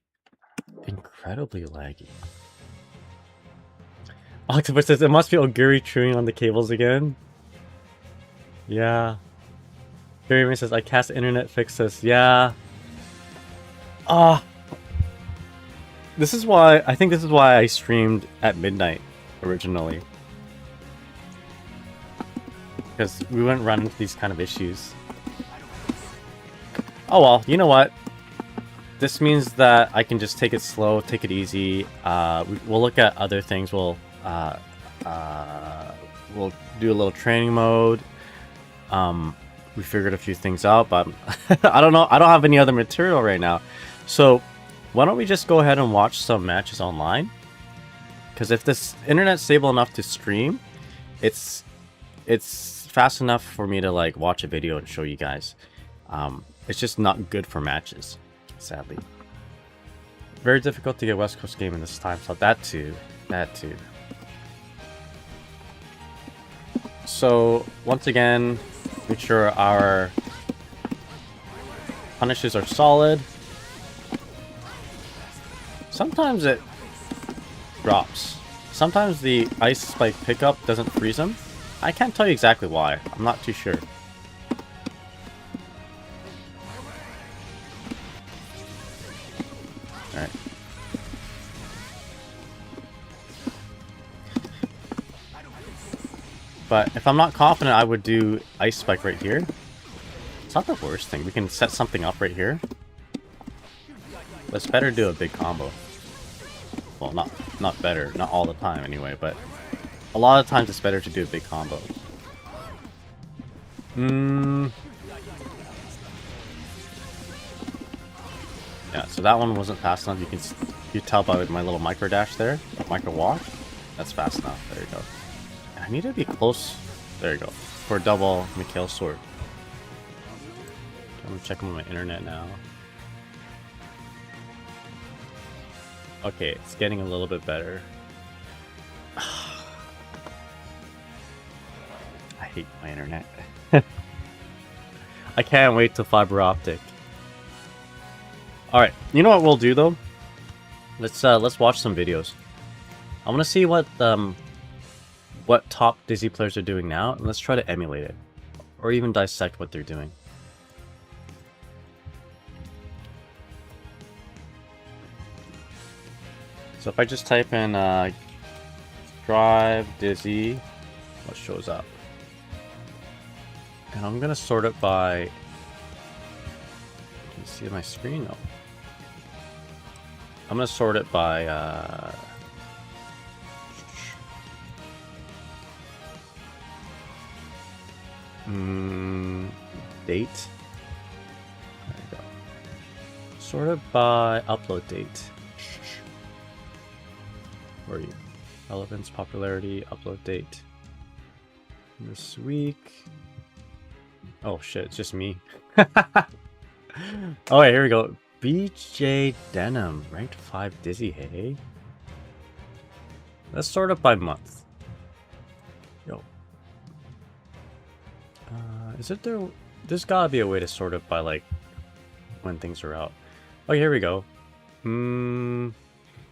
incredibly laggy. Octopus says it must be Oguri chewing on the cables again. Yeah. Gary says I cast internet fixes. Yeah. This is why I streamed at midnight originally, because we wouldn't run into these kind of issues. Oh well, you know what? This means that I can just take it slow, take it easy. We'll look at other things. We'll do a little training mode. We figured a few things out, but I don't know. I don't have any other material right now. So why don't we just go ahead and watch some matches online? Because if this internet's stable enough to stream, it's fast enough for me to like watch a video and show you guys. It's just not good for matches, sadly. Very difficult to get West Coast game in this time slot. That too. So once again, make sure our punishes are solid. Sometimes it drops. Sometimes the ice spike pickup doesn't freeze them. I can't tell you exactly why. I'm not too sure. Alright. But if I'm not confident, I would do ice spike right here. It's not the worst thing. We can set something up right here. But it's better to do a big combo. Well, not better, not all the time anyway, but a lot of times it's better to do a big combo. Yeah, so that one wasn't fast enough. You tell by my little micro dash there, micro walk. That's fast enough. There you go. I need to be close. There you go. For double Mikhail's sword. I'm checking my internet now. Okay, it's getting a little bit better. I hate my internet. I can't wait till fiber optic. Alright, you know what we'll do though? Let's watch some videos. I want to see what top Dizzy players are doing now, and let's try to emulate it. Or even dissect what they're doing. So if I just type in drive Dizzy, what shows up? And I'm gonna sort it by, can you see my screen? No. I'm gonna sort it by date. There you go. Sort it by upload date. Where are you? Relevance, popularity, upload date. This week. Oh shit, it's just me. Oh, wait, here we go. BJ Denim, ranked 5 Dizzy, hey? Let's sort it by month. Yo. Is it there? There's gotta be a way to sort it by like when things are out. Oh, here we go.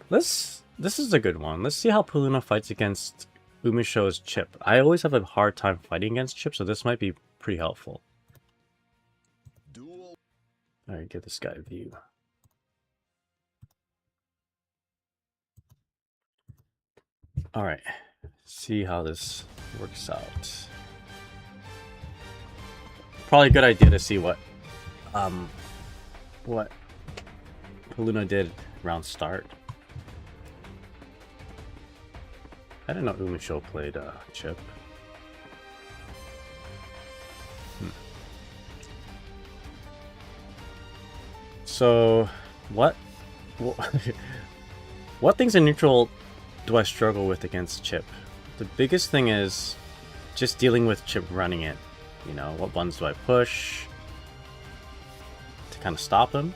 This is a good one. Let's see how Paluna fights against Umisho's Chip. I always have a hard time fighting against Chip, so this might be pretty helpful. Alright, give this guy a view. Alright, see how this works out. Probably a good idea to see what Paluna did around start. I didn't know Umisho played Chip. So, what things in neutral do I struggle with against Chip? The biggest thing is just dealing with Chip running it. You know, what buttons do I push to kind of stop him?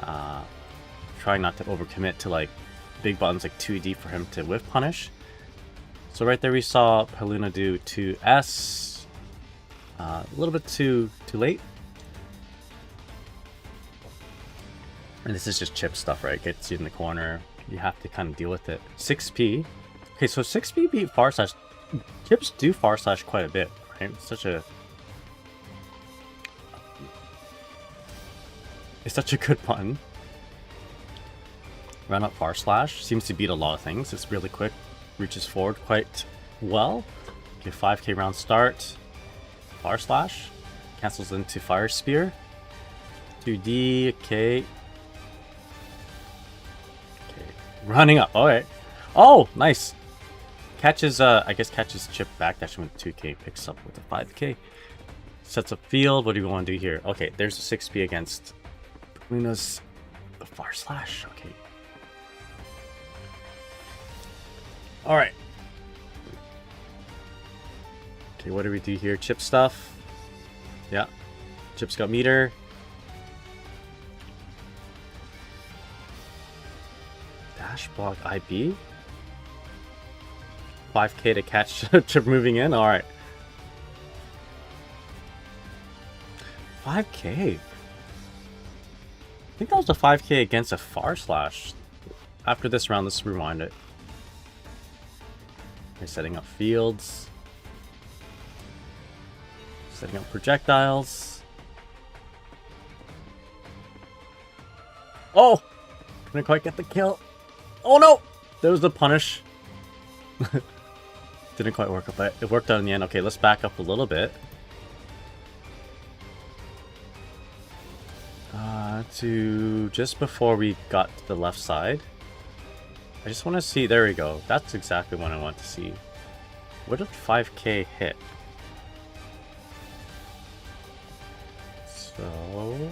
Trying not to overcommit to like big buttons like 2D for him to whiff punish. So right there we saw Paluna do 2S. A little bit too late. And this is just Chip stuff, right? Gets you in the corner. You have to kind of deal with it. 6P. Okay, so 6P beat far slash. Chips do far slash quite a bit, right? It's such a good button. Run up far slash. Seems to beat a lot of things. It's really quick. Reaches forward quite well. Okay, 5k round start. Far slash. Cancels into fire spear. 2D. Okay. Running up. Alright. Oh, nice. Catches, I guess catches Chip backdash with 2k. Picks up with a 5k. Sets up field. What do we want to do here? Okay, there's a 6p against Paluna's far slash. Okay. Alright. Okay, what do we do here? Chip stuff. Yeah. Chip's got meter. Dash block IB. 5k to catch Chip moving in. Alright. 5k. I think that was a 5k against a far slash. After this round, let's rewind it. Okay, setting up fields. Setting up projectiles. Oh! Couldn't quite get the kill. Oh no! There was the punish. Didn't quite work, but it worked out in the end. Okay, let's back up a little bit. To just before we got to the left side. I just want to see, there we go. That's exactly what I want to see. What did 5k hit? So,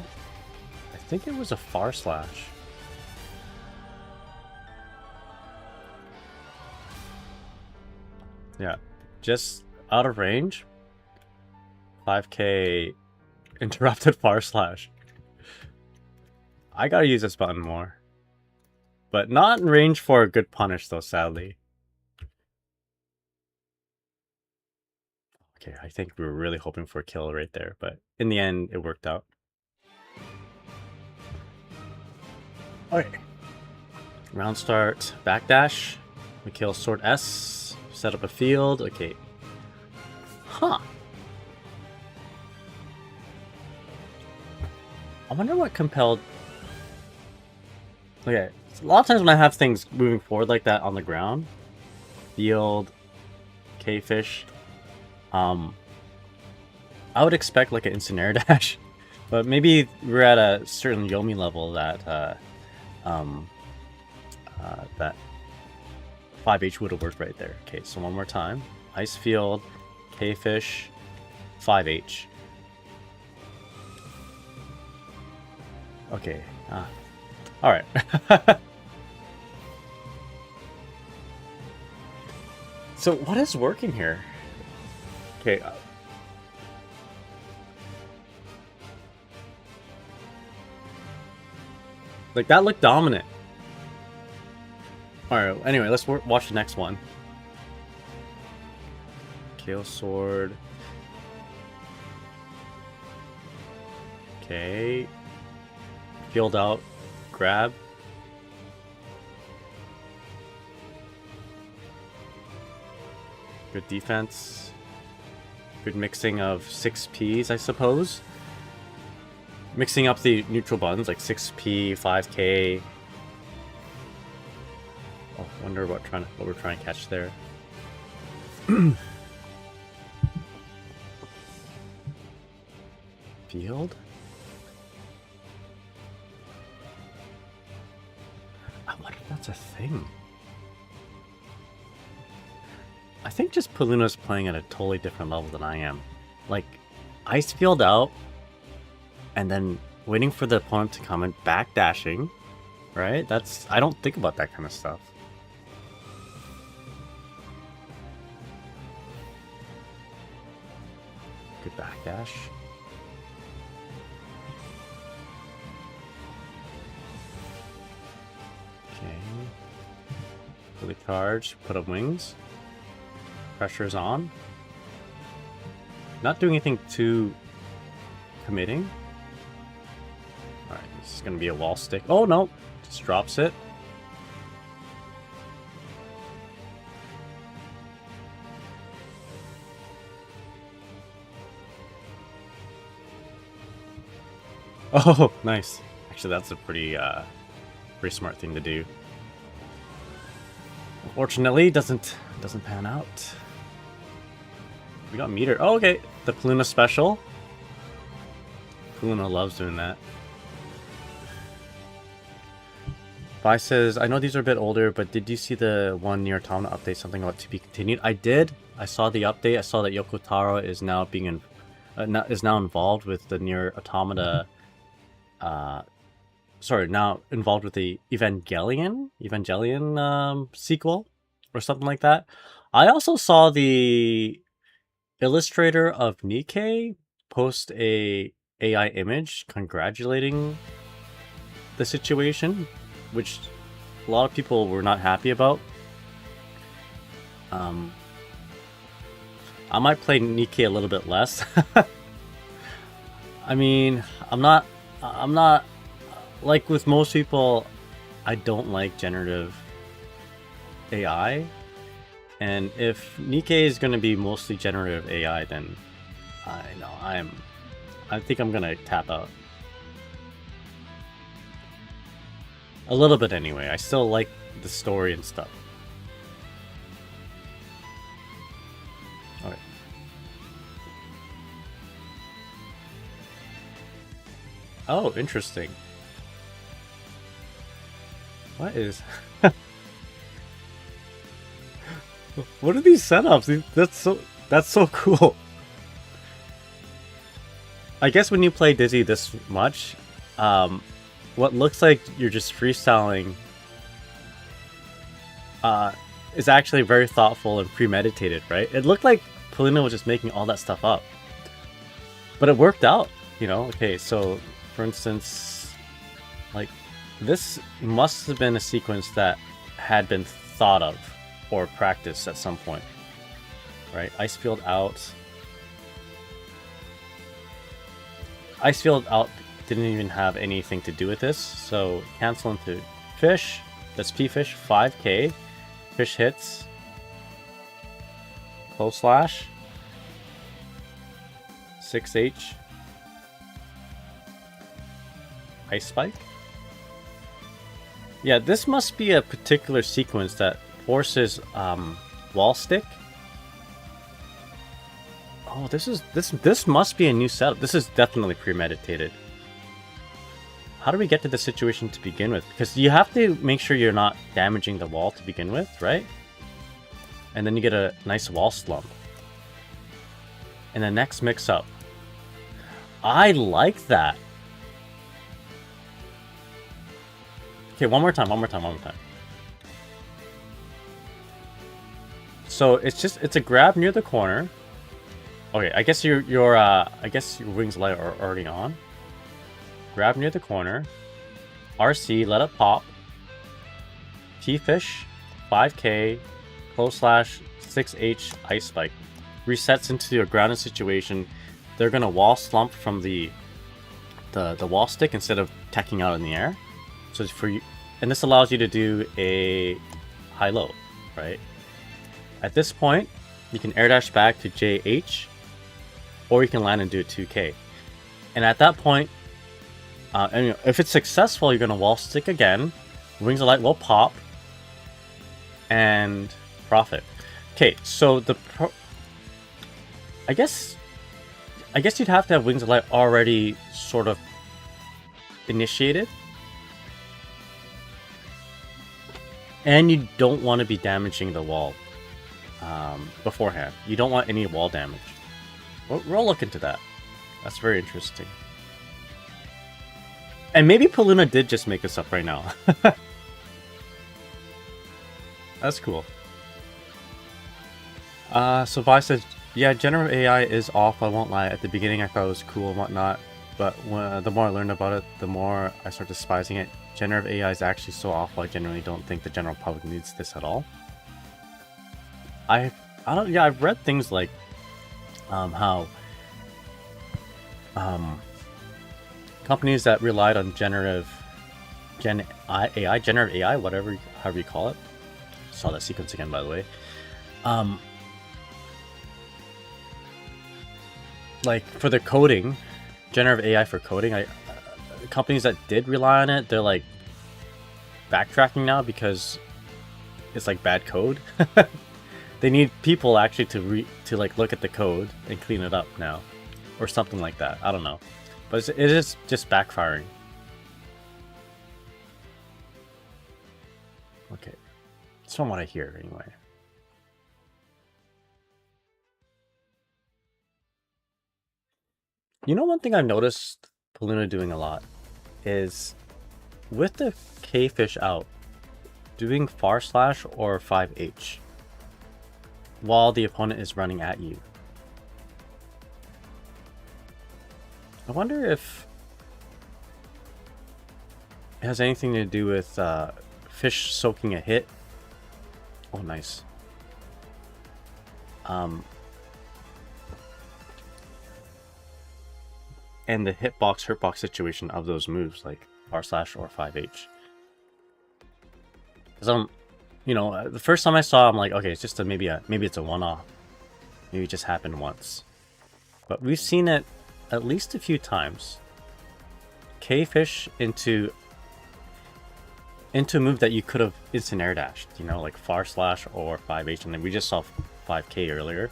I think it was a far slash. Yeah, just out of range. 5k interrupted far slash. I gotta use this button more. But not in range for a good punish though, sadly. Okay, I think we were really hoping for a kill right there, but in the end, it worked out. Okay. Round start, backdash. We kill sword S. Set up a field. Okay. Huh. I wonder what compelled... Okay. A lot of times when I have things moving forward like that on the ground, field, K-fish, I would expect like an instant air dash, but maybe we're at a certain Yomi level that that 5H would have worked right there. Okay, so one more time, ice field, K-fish, 5H. Okay, all right. So what is working here? Okay. Like that looked dominant. All right. Anyway, let's watch the next one. Kale sword. Okay. Field out. Grab. Good defense. Good mixing of 6Ps, I suppose. Mixing up the neutral buttons, like 6P, 5K. Oh, wonder what we're trying to catch there. Field? I wonder if that's a thing. I think just Paluna's playing at a totally different level than I am. Like, ice field out, and then waiting for the opponent to come and backdashing, right? I don't think about that kind of stuff. Good backdash. Okay. Fully charged, put up wings. Pressure's on. Not doing anything too committing. Alright, this is gonna be a wall stick. Oh no! Just drops it. Oh, nice. Actually, that's a pretty smart thing to do. Unfortunately, doesn't pan out. We got meter. Oh, okay. The Paluna special. Paluna loves doing that. Vi says, I know these are a bit older, but did you see the one near Automata update, something about to be continued? I did. I saw the update. I saw that Yoko Taro is now being is now involved with the near Automata. Sorry, now involved with the Evangelion sequel or something like that. I also saw the illustrator of Nikkei post a AI image congratulating the situation, which a lot of people were not happy about. I might play Nikkei a little bit less. I mean, I'm not like with most people, I don't like generative AI. And if Nikkei is going to be mostly generative AI, then I think I'm going to tap out. A little bit anyway. I still like the story and stuff. Alright. Oh, interesting. What is... What are these setups? That's so cool. I guess when you play Dizzy this much, what looks like you're just freestyling is actually very thoughtful and premeditated, right? It looked like Paluna was just making all that stuff up. But it worked out, you know? Okay, so for instance, like this must have been a sequence that had been thought of or practiced at some point, right? Ice field out. Ice field out didn't even have anything to do with this, so cancel into fish. That's P fish, 5K. Fish hits. Close slash. 6H. Ice spike. Yeah, this must be a particular sequence that forces wall stick. Oh, this must be a new setup. This is definitely premeditated. How do we get to this situation to begin with? Because you have to make sure you're not damaging the wall to begin with, right? And then you get a nice wall slump. And the next mix up. I like that. Okay, one more time. So it's a grab near the corner. Okay, I guess your wings light are already on. Grab near the corner. RC, let it pop. T-fish, 5K, close slash, 6H, ice spike. Resets into your grounded situation. They're gonna wall slump from the the wall stick instead of tacking out in the air. So for you, and this allows you to do a high-low, right? At this point, you can air dash back to JH, or you can land and do a 2K. And at that point, and if it's successful, you're gonna wall stick again. Wings of Light will pop and profit. Okay, so I guess you'd have to have Wings of Light already sort of initiated. And you don't want to be damaging the wall beforehand. You don't want any wall damage. We'll look into that. That's very interesting. And maybe Paluna did just make this up right now. That's cool. So Vi says, yeah, generative AI is off, I won't lie. At the beginning I thought it was cool and whatnot, but the more I learned about it, the more I start despising it. Generative AI is actually so awful, I genuinely don't think the general public needs this at all. I've read things like how companies that relied on generative AI, whatever, however you call it. Saw that sequence again, by the way. Like for the coding, generative AI for coding, companies that did rely on it, they're like backtracking now because it's like bad code. They need people actually to like look at the code and clean it up now, or something like that. I don't know, but it is just backfiring. Okay, that's from what I hear anyway. You know, one thing I've noticed Paluna doing a lot is with the K-fish out, doing far slash or 5H while the opponent is running at you. I wonder if it has anything to do with fish soaking a hit. Oh, nice. And the hitbox, hurtbox situation of those moves, like R slash or 5H. Because you know, the first time I saw, I'm like, okay, it's just maybe it's a one-off. Maybe it just happened once. But we've seen it at least a few times. K-fish into a move that you could have instant air dashed, you know, like far slash or 5H, and then we just saw 5K earlier.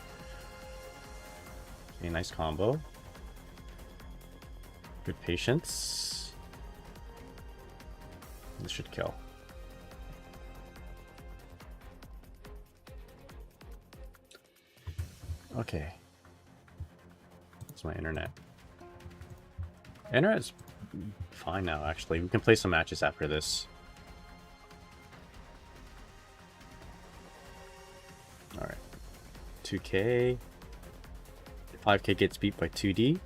A nice combo. Good patience. This should kill. Okay. That's my internet. Internet's fine now, actually. We can play some matches after this. Alright. 2K. 5K gets beat by 2D.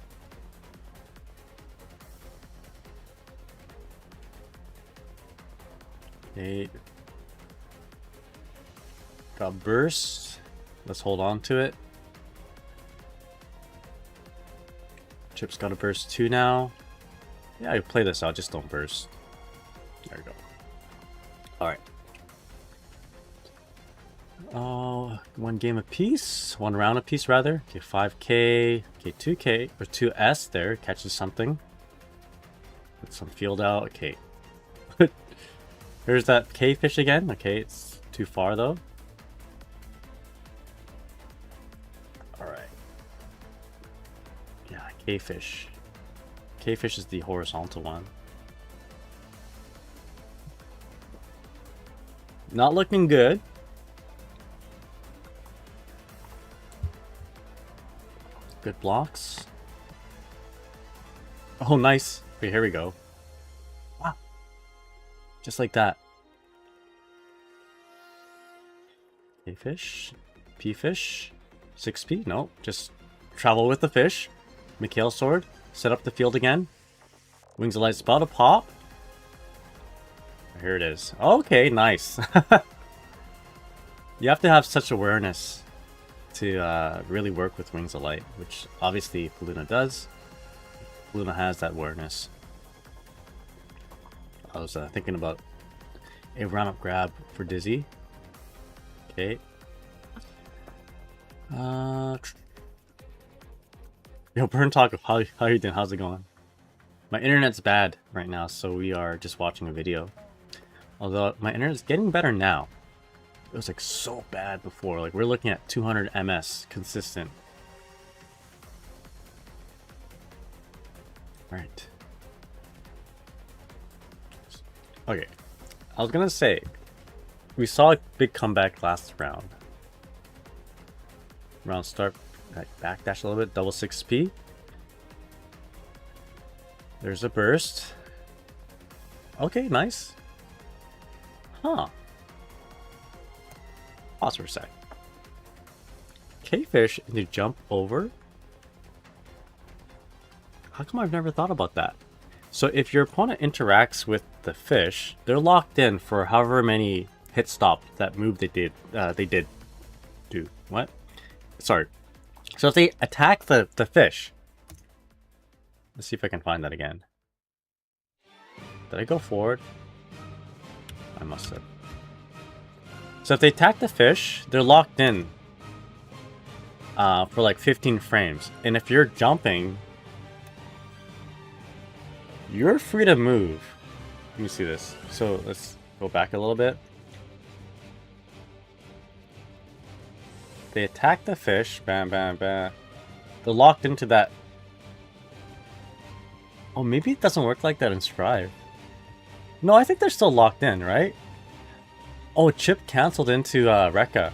Okay. Got burst. Let's hold on to it. Chip's got a burst 2 now. Yeah, I play this out, just don't burst. There we go. Alright. Oh, one game apiece. One round apiece, rather. Okay, 5K. Okay, 2K. Or 2S there. Catches something. Put some field out. Okay. There's that K-fish again. Okay, it's too far, though. Alright. Yeah, K-fish. K-fish is the horizontal one. Not looking good. Good blocks. Oh, nice. Okay, here we go. Wow. Just like that. K-fish. P-fish. 6P. No, just travel with the fish. Mikhail sword. Set up the field again. Wings of Light about to pop. Here it is. Okay, nice. You have to have such awareness to really work with Wings of Light, which obviously Paluna does. Luna has that awareness. I was thinking about a run-up grab for Dizzy. Okay. Yo, Burn Talk, how you doing? How's it going? My internet's bad right now, so we are just watching a video. Although my internet's getting better now. It was like so bad before. Like we're looking at 200 ms consistent. Right. Okay. I was gonna say, we saw a big comeback last round. Round start, backdash a little bit, double 6p. There's a burst. Okay, nice. Huh. Pause for a sec. K-fish into jump over? How come I've never thought about that? So if your opponent interacts with the fish, they're locked in for however many hit stops that move they did do. What? Sorry. So if they attack the fish, let's see if I can find that again. Did I go forward? I must have. So if they attack the fish, they're locked in for like 15 frames. And if you're jumping, you're free to move. Let me see this. So let's go back a little bit. They attack the fish. Bam, bam, bam. They're locked into that. Oh, maybe it doesn't work like that in Strive. No, I think they're still locked in, right? Oh, Chip canceled into Rekka.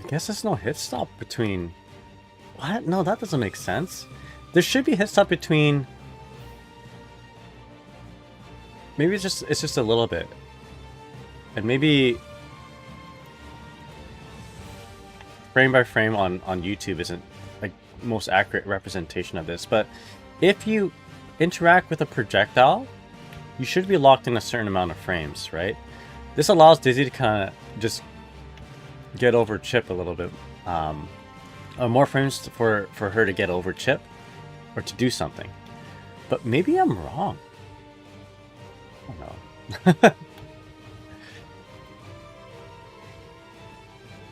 I guess there's no hit stop between... What? No, that doesn't make sense. There should be a hit stop between... Maybe it's just a little bit. And maybe... frame by frame on YouTube isn't like most accurate representation of this, but if you interact with a projectile, you should be locked in a certain amount of frames, right? This allows Dizzy to kind of just get over Chip a little bit. More frames for her to get over Chip or to do something. But maybe I'm wrong. I don't know.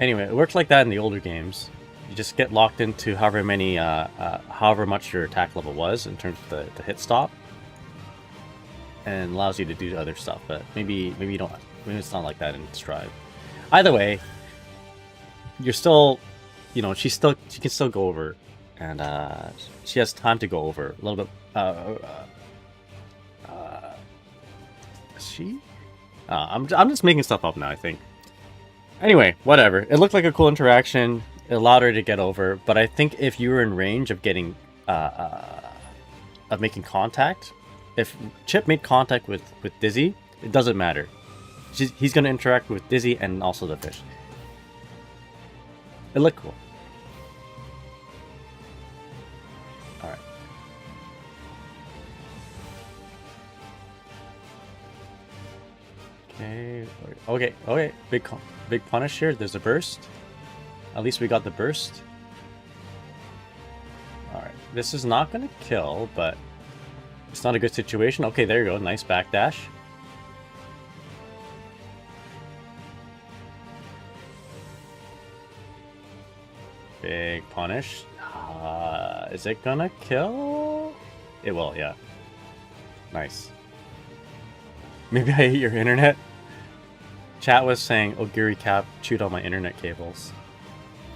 Anyway, it works like that in the older games. You just get locked into however many, however much your attack level was in terms of the hit stop, and allows you to do other stuff. But maybe you don't. Maybe it's not like that in Strive. Either way, you're still, you know, she can still go over, and she has time to go over a little bit. She? I'm just making stuff up now, I think. Anyway, whatever. It looked like a cool interaction. It allowed her to get over, but I think if you were in range of getting, of making contact, if Chip made contact with Dizzy, it doesn't matter. He's going to interact with Dizzy and also the fish. It looked cool. Alright. Okay. Big punish here. There's a burst. At least we got the burst. Alright. This is not going to kill, but it's not a good situation. Okay, there you go. Nice backdash. Big punish. Is it gonna kill? It will, yeah. Nice. Maybe I hate your internet. Chat was saying Ogiri Cap chewed on my internet cables.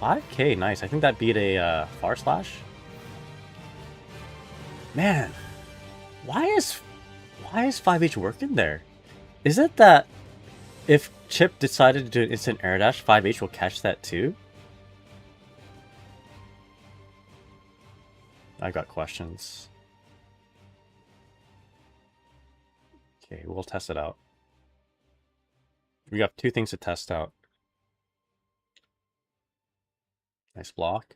5k, nice. I think that beat a Far Slash. Man, why is 5H working there? Is it that if Chip decided to do an instant air dash, 5H will catch that too? I got questions. Okay, we'll test it out. We got two things to test out. Nice block.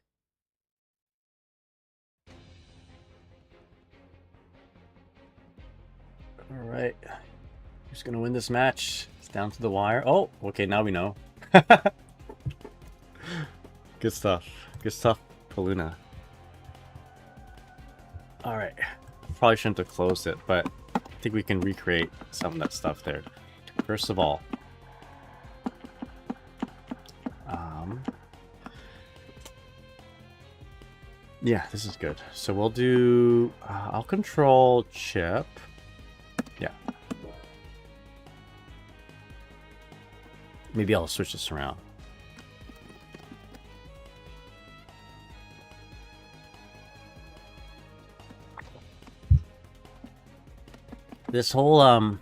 Alright. Who's gonna win this match? It's down to the wire. Oh, okay, now we know. Good stuff. Good stuff. Paluna. Alright. Probably shouldn't have closed it, but I think we can recreate some of that stuff there. First of all, yeah, this is good. So we'll do, I'll control chip. Yeah. Maybe I'll switch this around. This whole,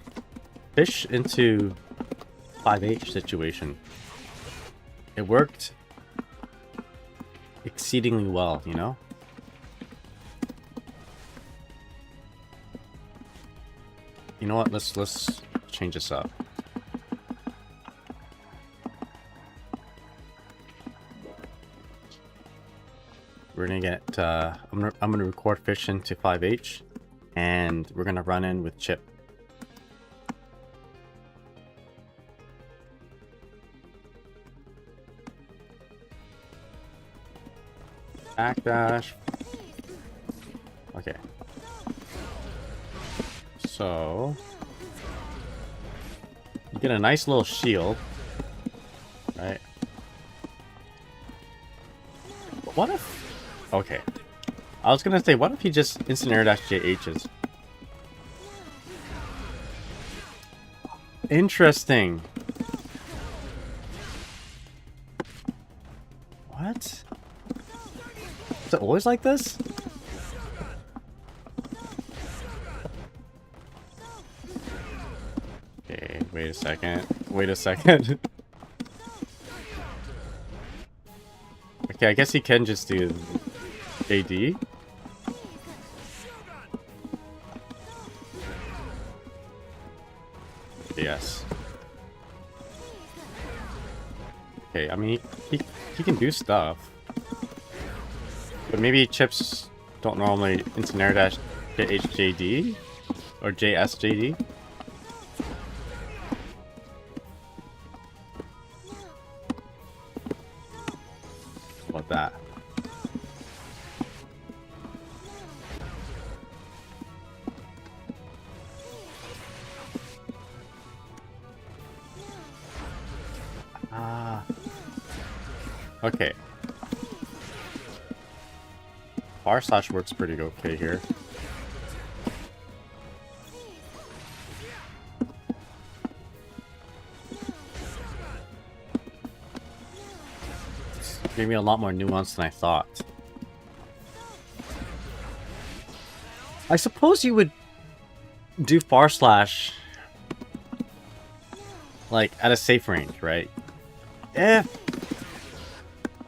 fish into 5H situation, it worked exceedingly well, you know? You know what? Let's change this up. We're gonna get I'm gonna record fish into 5H, and we're gonna run in with chip. Backdash. Okay. So you get a nice little shield, right? What if? Okay. I was gonna say, what if he just instant air dash JHs? Interesting. What? Is it always like this? Okay, wait a second. Wait a second. Okay, I guess he can just do AD. Yes. Okay, I mean, he can do stuff. But maybe chips don't normally instant air dash JHJD or JSJD. How about that? Okay. R slash works pretty okay here. It's gave me a lot more nuance than I thought. I suppose you would do far slash like at a safe range, right?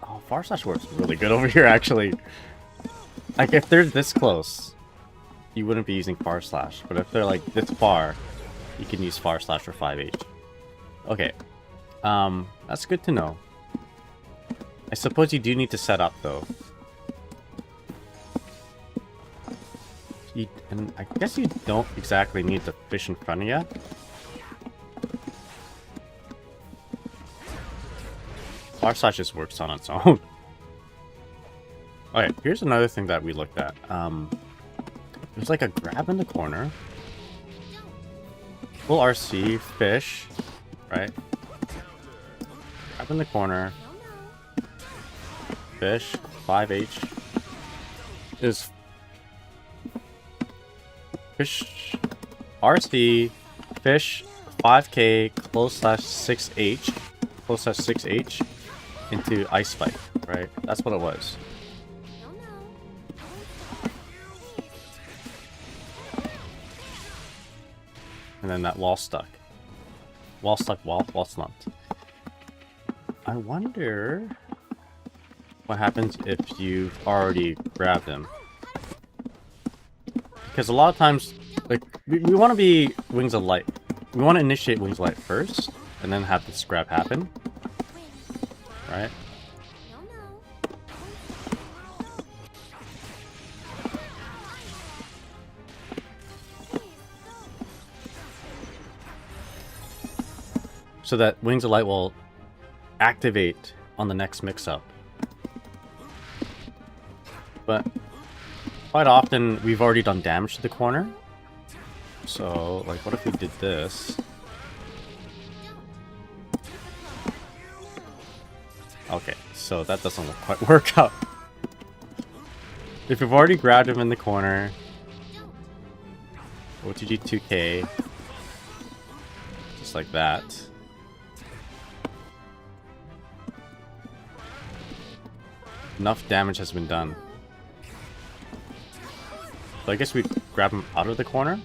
Oh, far slash works really good over here actually. Like, if they're this close, you wouldn't be using far slash. But if they're, like, this far, you can use far slash for 5H. Okay. That's good to know. I suppose you do need to set up, though. And I guess you don't exactly need the fish in front of you. Far slash just works on its own. Alright, here's another thing that we looked at. There's like a grab in the corner. Full RC, fish, right? Grab in the corner. Fish, 5H. Is fish, RC, fish, 5K, close slash 6H, close slash 6H into ice spike, right? That's what it was. And then that wall stuck. Wall stuck, wall slumped. I wonder what happens if you've already grabbed him. Because a lot of times, like, we want to be Wings of Light. We want to initiate Wings of Light first, and then have this grab happen. Right? So that Wings of Light will activate on the next mix-up. But quite often we've already done damage to the corner. So, like, what if we did this? Okay, so that doesn't quite work out. If you've already grabbed him in the corner, OTG 2K, just like that. Enough damage has been done. So I guess we grab him out of the corner.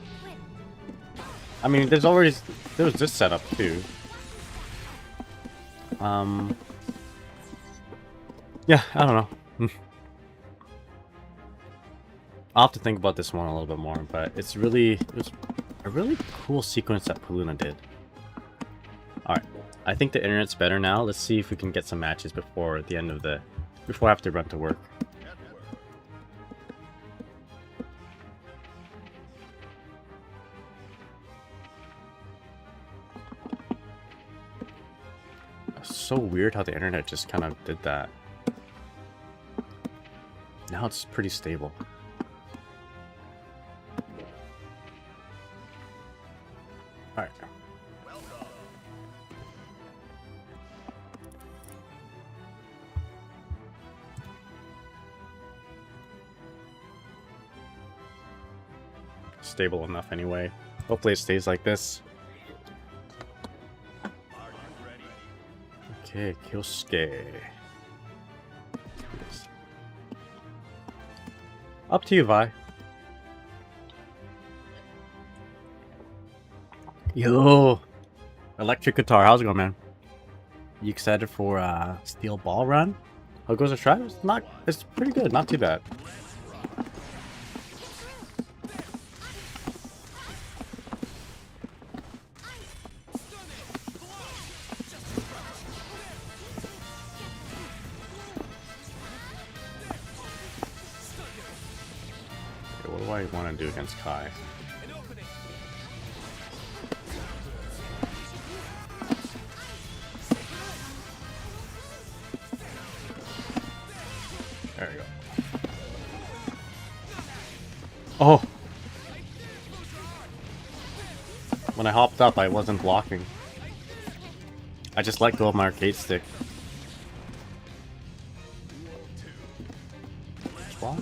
I mean, there was this setup too. Yeah, I don't know. I'll have to think about this one a little bit more, but it was a really cool sequence that Paluna did. Alright, I think the internet's better now. Let's see if we can get some matches before the end of before I have to run to work. So weird how the internet just kind of did that. Now it's pretty stable. Alright. Stable enough anyway. Hopefully it stays like this. Okay, Kyosuke. Up to you, Vi. Yo! Electric guitar, how's it going, man? You excited for Steel Ball Run? How goes the try? It's pretty good, not too bad. What do I want to do against Kai? There we go. Oh! When I hopped up, I wasn't blocking. I just let go of my arcade stick. Block?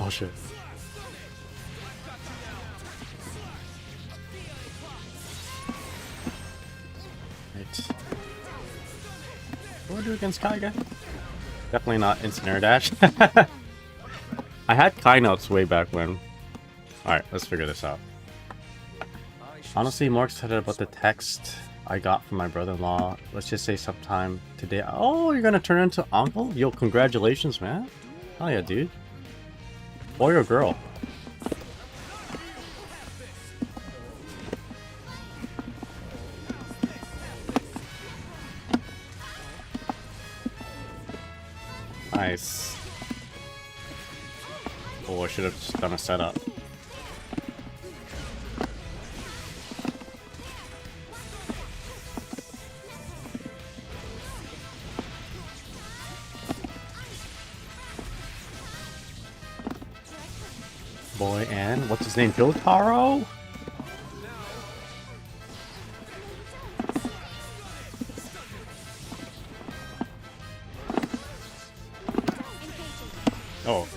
Oh shit. Right. What do I do against Kai again? Definitely not instant air dash. I had Kai notes way back when. Alright, let's figure this out. Honestly, more excited about the text I got from my brother-in-law. Let's just say sometime today. Oh, you're gonna turn into uncle? Yo, congratulations, man. Oh yeah, dude. Boy or girl? Nice. Oh, I should have just done a setup. Boy and what's his name? Biltaro? Oh.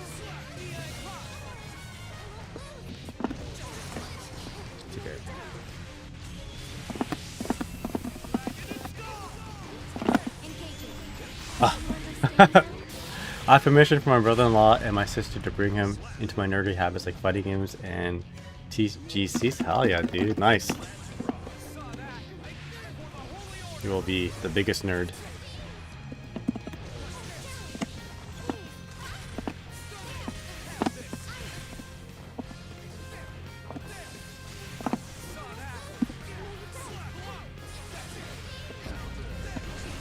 It's okay. Ah. I have permission from my brother-in-law and my sister to bring him into my nerdy habits like fighting games and TGCs. Hell yeah, dude. Nice. You will be the biggest nerd.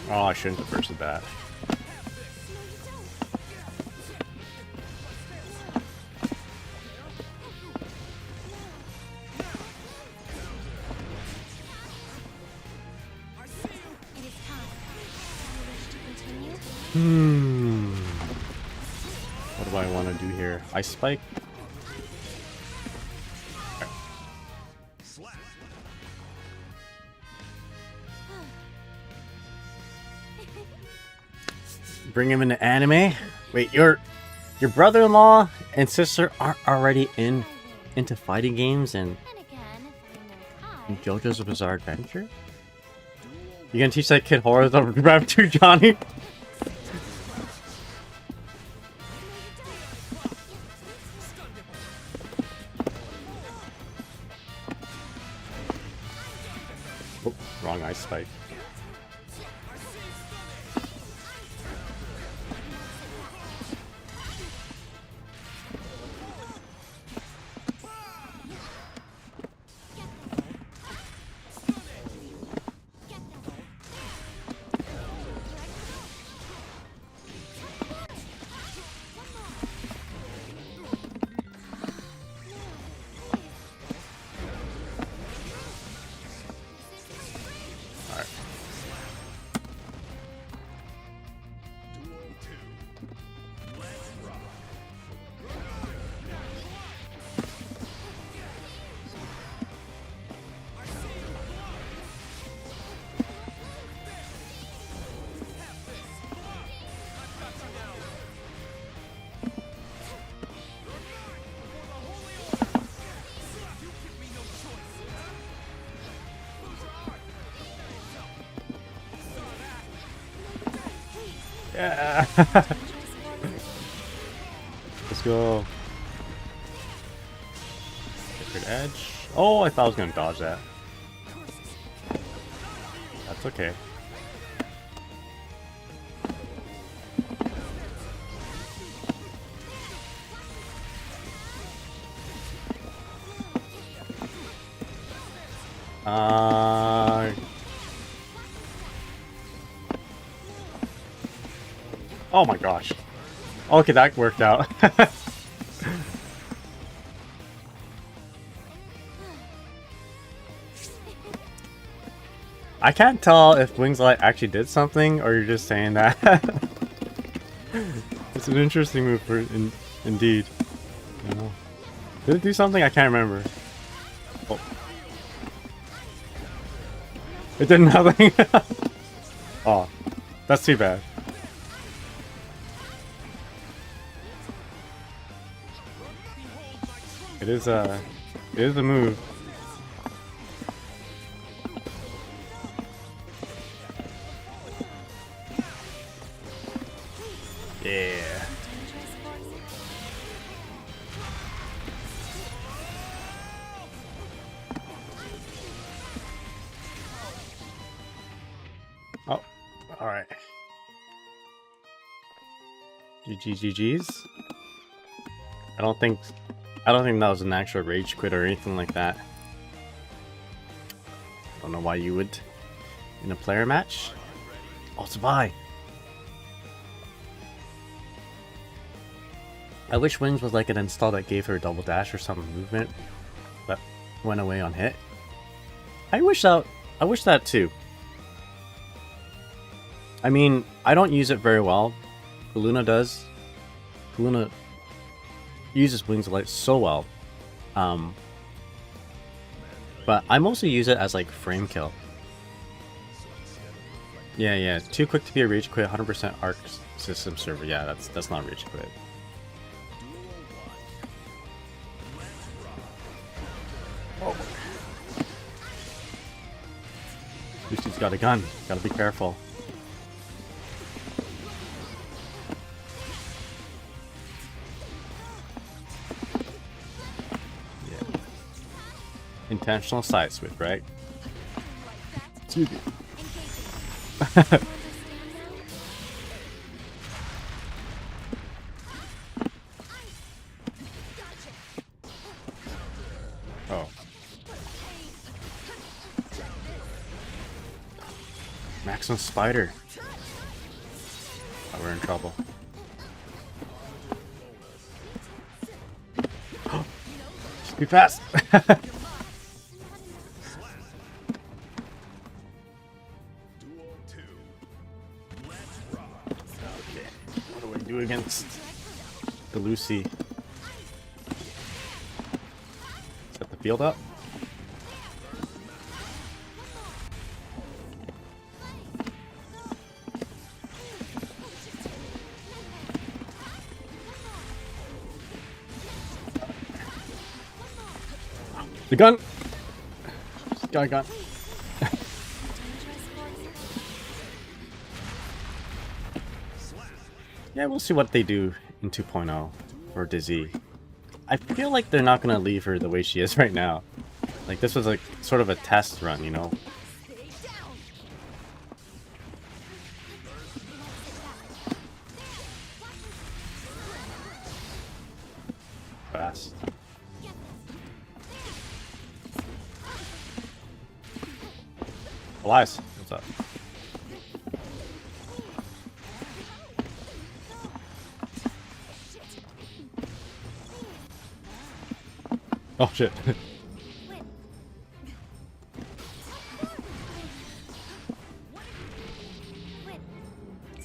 Oh, I shouldn't have purchased that. do I want to do here? Ice Spike? Bring him into anime? Wait, your brother-in-law and sister aren't already into fighting games and JoJo's Bizarre Adventure? You gonna teach that kid horror of Rev 2, Johnny? Oh, wrong Ice Spike. Yeah. Let's go. Sacred Edge. Oh, I thought I was gonna dodge that. That's okay. Oh my gosh. Okay, that worked out. I can't tell if Wings Light actually did something or you're just saying that. It's an interesting move for indeed. I know. Did it do something? I can't remember. Oh. It did nothing. Oh, that's too bad. It is a move. Yeah. Oh, all right. GG's. I don't think that was an actual rage quit or anything like that. Don't know why you would in a player match. Oh, it's a bye. I wish Wings was like an install that gave her a double dash or some movement that went away on hit. I wish that too. I mean, I don't use it very well. Luna does. Luna uses Wings of Light so well. But I mostly use it as like frame kill. Yeah. Too quick to be a rage quit, 100% arc system server. Yeah, that's not rage quit. Oh. Lucy's got a gun. Gotta be careful. Yeah. Intentional side sweep, right? Excuse me. Oh. Maximum spider. Oh, we're in trouble. Be fast. Okay. What do I do against the Lucy. Set the field up. The gun! Gun. Yeah, we'll see what they do in 2.0 for Dizzy. I feel like they're not gonna leave her the way she is right now. Like, this was like sort of a test run, you know? Fast. Elias, what's up? Oh shit.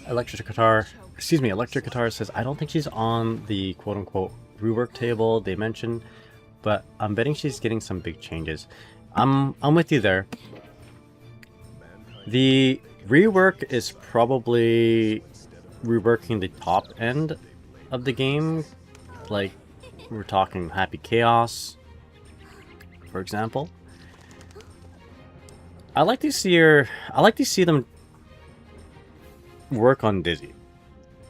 Electric Guitar says, I don't think she's on the quote-unquote rework table they mentioned, but I'm betting she's getting some big changes. I'm with you there. The rework is probably reworking the top end of the game. Like, we're talking Happy Chaos, for example. I like to see them work on Dizzy,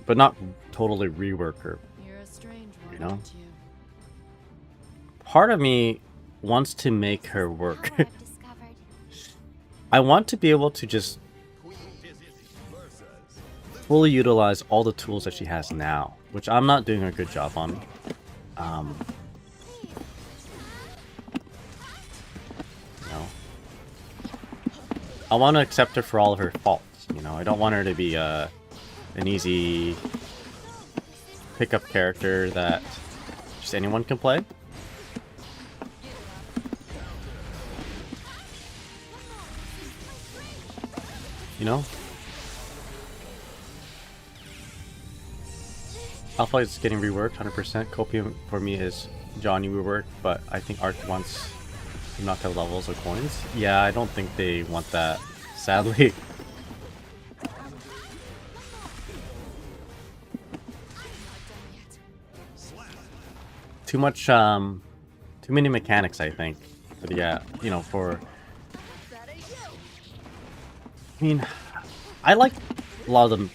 but not totally rework her. You're a strange one, you know? aren't you? Part of me wants to make her work. I want to be able to just fully utilize all the tools that she has now, which I'm not doing a good job on. You know, I want to accept her for all of her faults. You know, I don't want her to be an easy pickup character that just anyone can play. You know? Alpha is getting reworked 100%. Copium for me is Johnny reworked, but I think Arc wants to not have levels or coins. Yeah, I don't think they want that, sadly. Too much, too many mechanics, I think. But yeah, you know, for... I mean, I like a lot of them.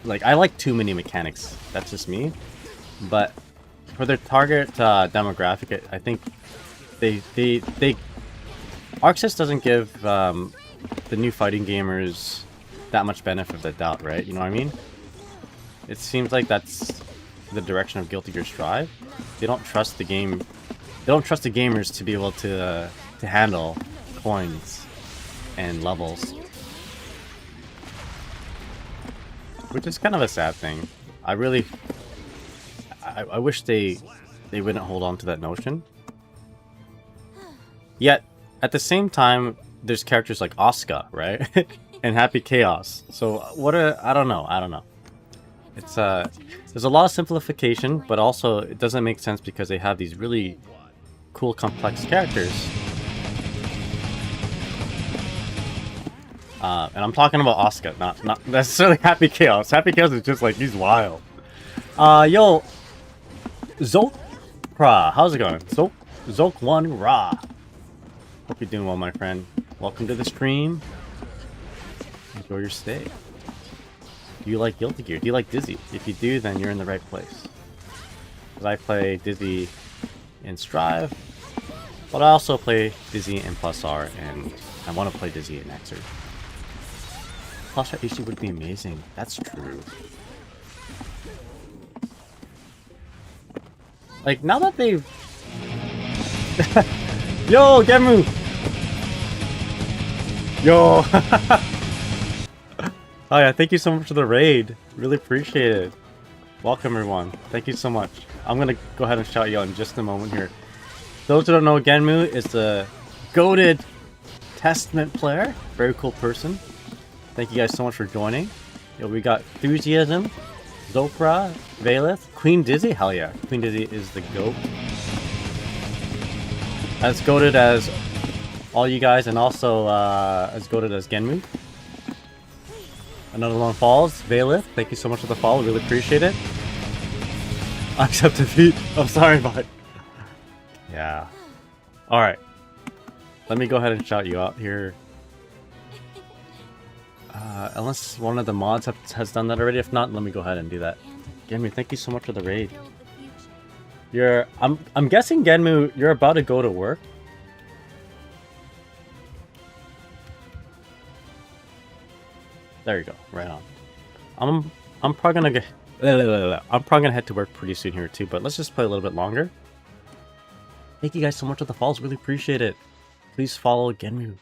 Like, I like too many mechanics. That's just me. But for their target demographic, I think they Arxis doesn't give the new fighting gamers that much benefit of the doubt, right? You know what I mean? It seems like that's the direction of Guilty Gear Strive. They don't trust the game. They don't trust the gamers to be able to handle coins and levels. Which is kind of a sad thing. I wish they wouldn't hold on to that notion. Yet, at the same time, there's characters like Asuka, right? And Happy Chaos. So I don't know. It's there's a lot of simplification, but also it doesn't make sense because they have these really cool, complex characters. And I'm talking about Asuka, not necessarily Happy Chaos. Happy Chaos is just like, he's wild. Yo, Zokra, how's it going? Zok1 Ra. Hope you're doing well, my friend. Welcome to the stream. Enjoy your stay. Do you like Guilty Gear? Do you like Dizzy? If you do, then you're in the right place. Because I play Dizzy in Strive, but I also play Dizzy in Plus R, and I want to play Dizzy in Xrd. Plus R HD would be amazing. That's true. Like, now that they've... Yo, Gemu! Yo! Oh yeah, thank you so much for the raid. Really appreciate it. Welcome everyone. Thank you so much. I'm gonna go ahead and shout you out in just a moment here. Those who don't know, Genmu is the goated Testament player. Very cool person. Thank you guys so much for joining. Yo, we got Enthusiasm, Zopra, Valeth, Queen Dizzy? Hell yeah. Queen Dizzy is the GOAT. As goated as all you guys, and also as goated as Genmu. Another one falls. Valeth, thank you so much for the follow. Really appreciate it. Accept defeat. I'm sorry, bud. Yeah. Alright. Let me go ahead and shout you out here. Unless one of the mods has done that already. If not, let me go ahead and do that. Genmu, thank you so much for the raid. I'm guessing, Genmu, you're about to go to work. There you go. Right on. I'm probably gonna head to work pretty soon here too, but let's just play a little bit longer. Thank you guys so much for the follows. Really appreciate it. Please follow Genmu.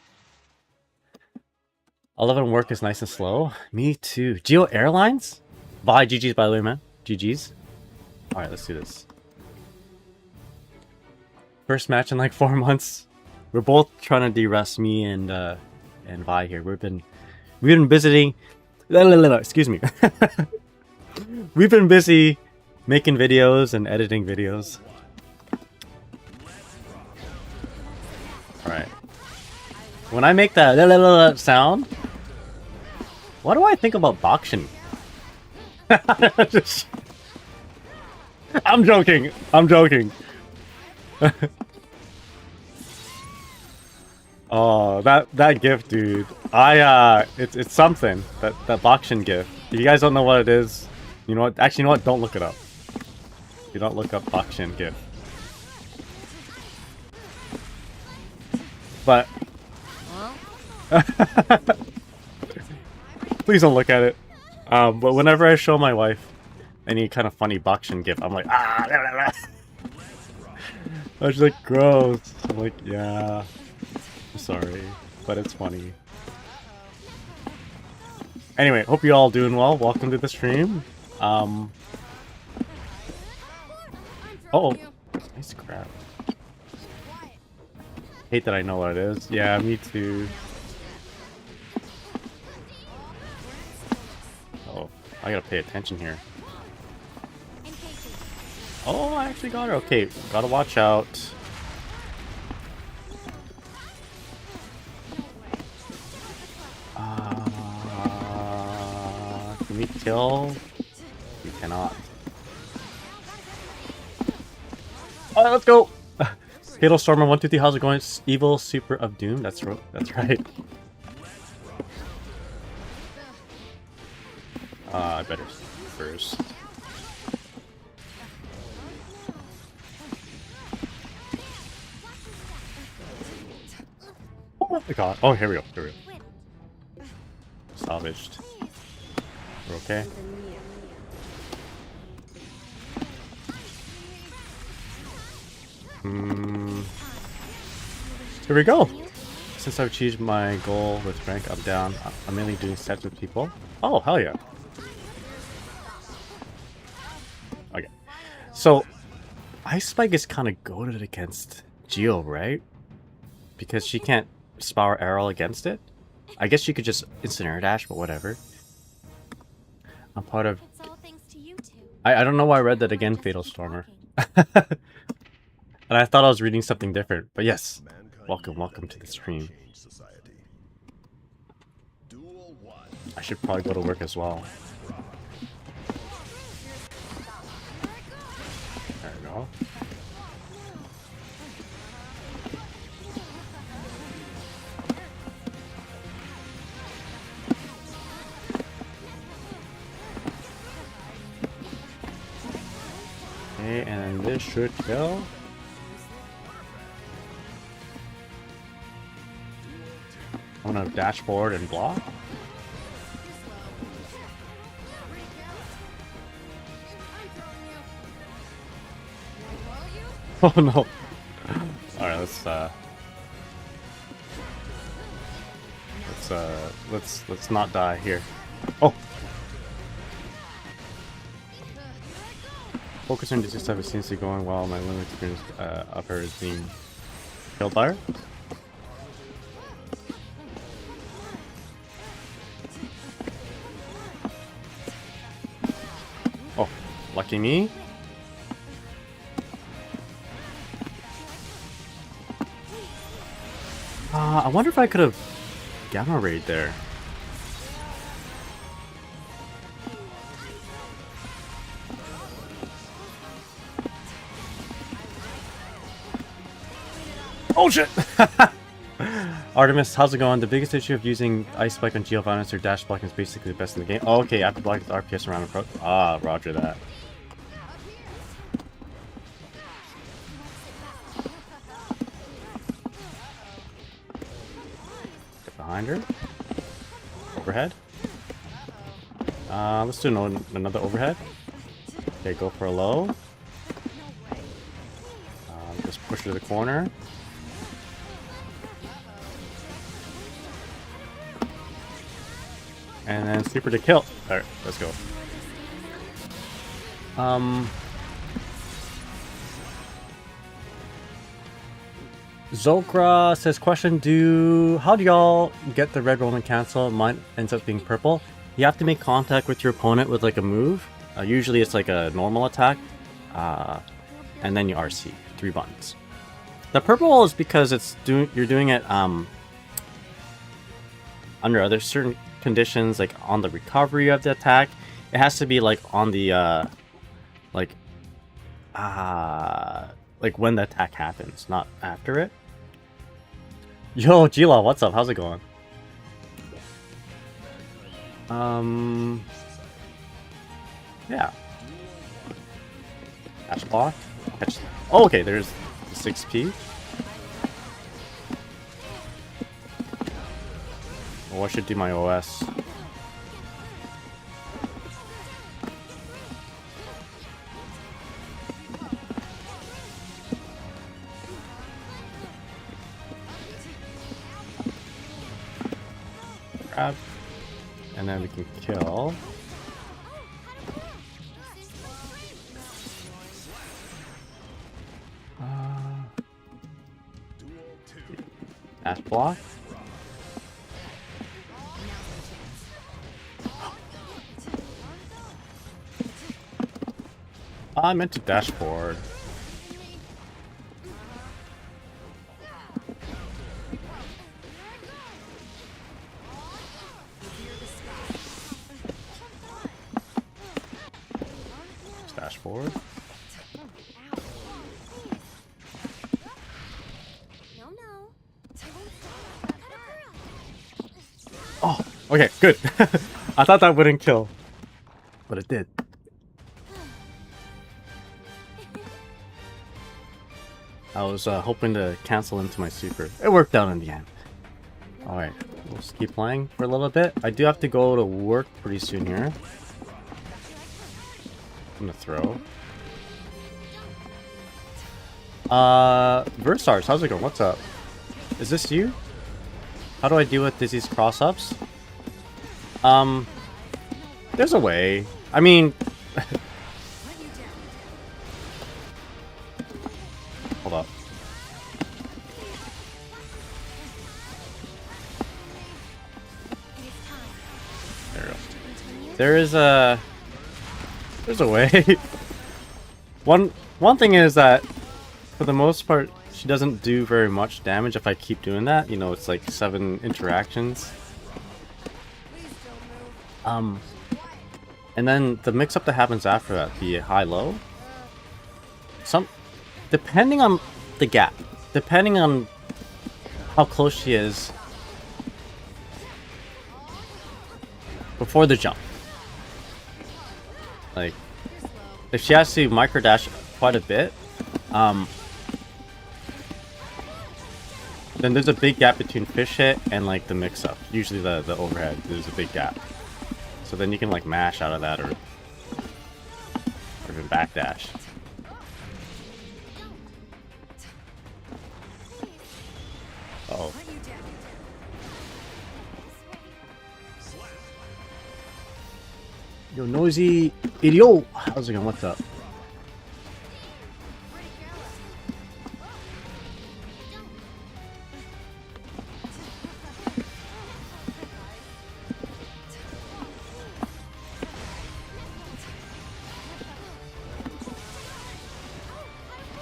11 work is nice and slow. Me too. Geo Airlines? Bye. GG's, by the way, man. GG's. Alright, let's do this. First match in like 4 months. We're both trying to de-rest, me and Vi here. We've been visiting. Excuse me. We've been busy making videos and editing videos. Alright. When I make that sound, what do I think about boxing? I'm joking. I'm joking. Oh, that GIF, dude. It's something. That boxing GIF. If you guys don't know what it is, you know what? Actually, you know what? Don't look it up. You don't look up boxing GIF. But please don't look at it. But whenever I show my wife any kind of funny boxing GIF, I'm like, ah. I was like, gross. I'm like, yeah. I'm sorry, but it's funny. Anyway, hope you all doing well. Welcome to the stream. Oh, nice crap. Hate that I know what it is. Yeah, me too. Oh, I gotta pay attention here. Oh, I actually got her. Okay, gotta watch out. Can we kill? We cannot. Alright, let's go! Fatal Stormer 123, how's it going? Evil Super of Doom, that's right. I better first. Oh my god. Oh, here we go. Salvaged. We're okay. Here we go. Since I've achieved my goal with rank up down, I'm mainly doing sets with people. Oh, hell yeah. Okay. So, Ice Spike is kind of goated against Geo, right? Because she can't Spower Arrow against it. I guess you could just Incineroar Dash, but whatever. I'm part of... I don't know why I read that again, Fatal Stormer. And I thought I was reading something different, but yes. Welcome to the stream. I should probably go to work as well. There we go. Okay, and this should kill. I'm gonna dash forward and block. Oh no. Alright, let's not die here. Oh. Focus on this stuff seems to be going well. My limit experience of her is being killed by her. Oh, lucky me. I wonder if I could have gamma rayed there. Oh shit! Artemis, how's it going? The biggest issue of using Ice Spike on Geovines or Dash Blocking is basically the best in the game. Oh, okay, after blocking with RPS around approach. Ah, roger that. Get behind her. Overhead. Let's do another overhead. Okay, go for a low. Just push to the corner. And then super to kill. Alright, let's go. Zokra says, question, how do y'all get the red Roman cancel? Mine ends up being purple. You have to make contact with your opponent with like a move. Usually it's like a normal attack. And then you RC. 3 buttons. The purple is because you're doing it under other certain conditions, like on the recovery of the attack. It has to be like on the like when the attack happens, not after it. Yo, Gila, what's up? How's it going? Yeah. Dash block. Catch. Oh, okay, there's 6p. Oh, I should do my OS. Grab. And then we can kill. Dash block. I meant to dashboard. Dashboard. Oh, okay, good. I thought that wouldn't kill, but it did. I was hoping to cancel into my super. It worked out in the end. Alright, we'll just keep playing for a little bit. I do have to go to work pretty soon here. I'm gonna throw. Versars, how's it going? What's up? Is this you? How do I deal with Dizzy's cross-ups? There's a way. I mean... Hold up. There we go. There's a way. One thing is that, for the most part, she doesn't do very much damage if I keep doing that. You know, it's like 7 interactions. And then the mix-up that happens after that, the high-low. Depending on the gap, depending on how close she is before the jump. Like, if she has to micro dash quite a bit, then there's a big gap between fish hit and like the mix-up. Usually the overhead, there's a big gap. So then you can like mash out of that or even backdash. Uh-oh. Yo, noisy idiot! How's it going? What's up?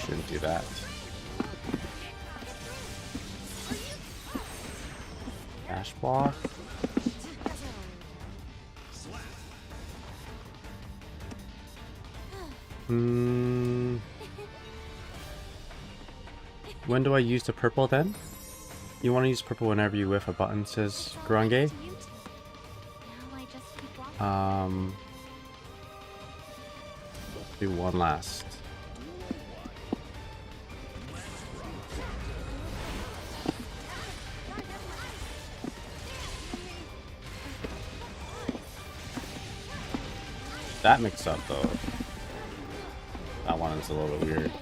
Shouldn't do that. Dash block. When do I use the purple then? You want to use purple whenever you whiff a button says Grange. Do one last. That mix up though. That one is a little bit weird.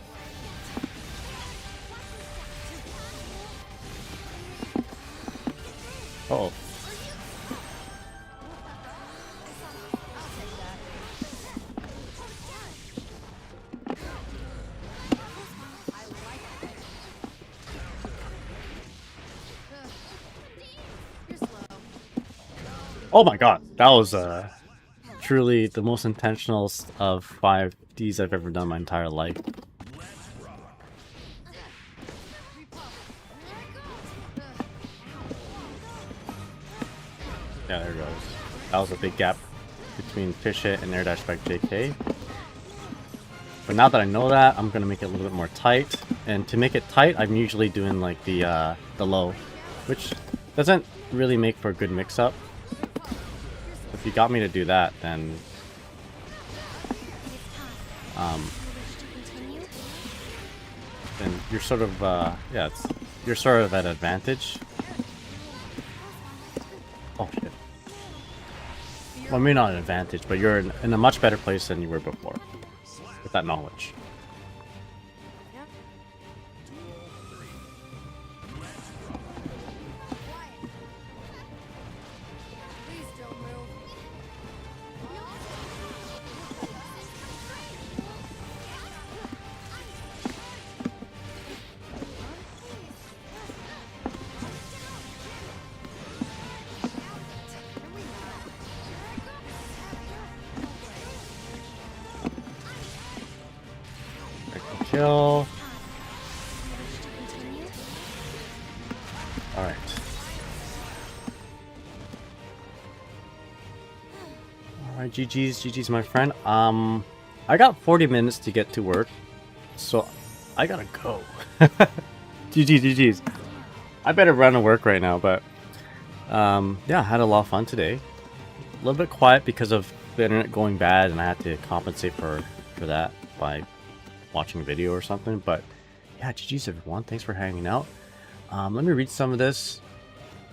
Oh. Oh my god, that was truly the most intentional of 5Ds I've ever done my entire life. Yeah, there it goes. That was a big gap between fish hit and air dash back JK. But now that I know that, I'm gonna make it a little bit more tight. And to make it tight, I'm usually doing like the low, which doesn't really make for a good mix-up. If you got me to do that, then you're sort of yeah, you're sort of at advantage. Oh shit. Well, maybe not an advantage, but you're in a much better place than you were before with that knowledge. Kill. Alright. Alright, GG's my friend. I got 40 minutes to get to work, so I gotta go. GG's. I better run to work right now, but yeah, I had a lot of fun today. A little bit quiet because of the internet going bad, and I had to compensate for that by watching a video or something. But yeah, GG's everyone, thanks for hanging out. Let me read some of this.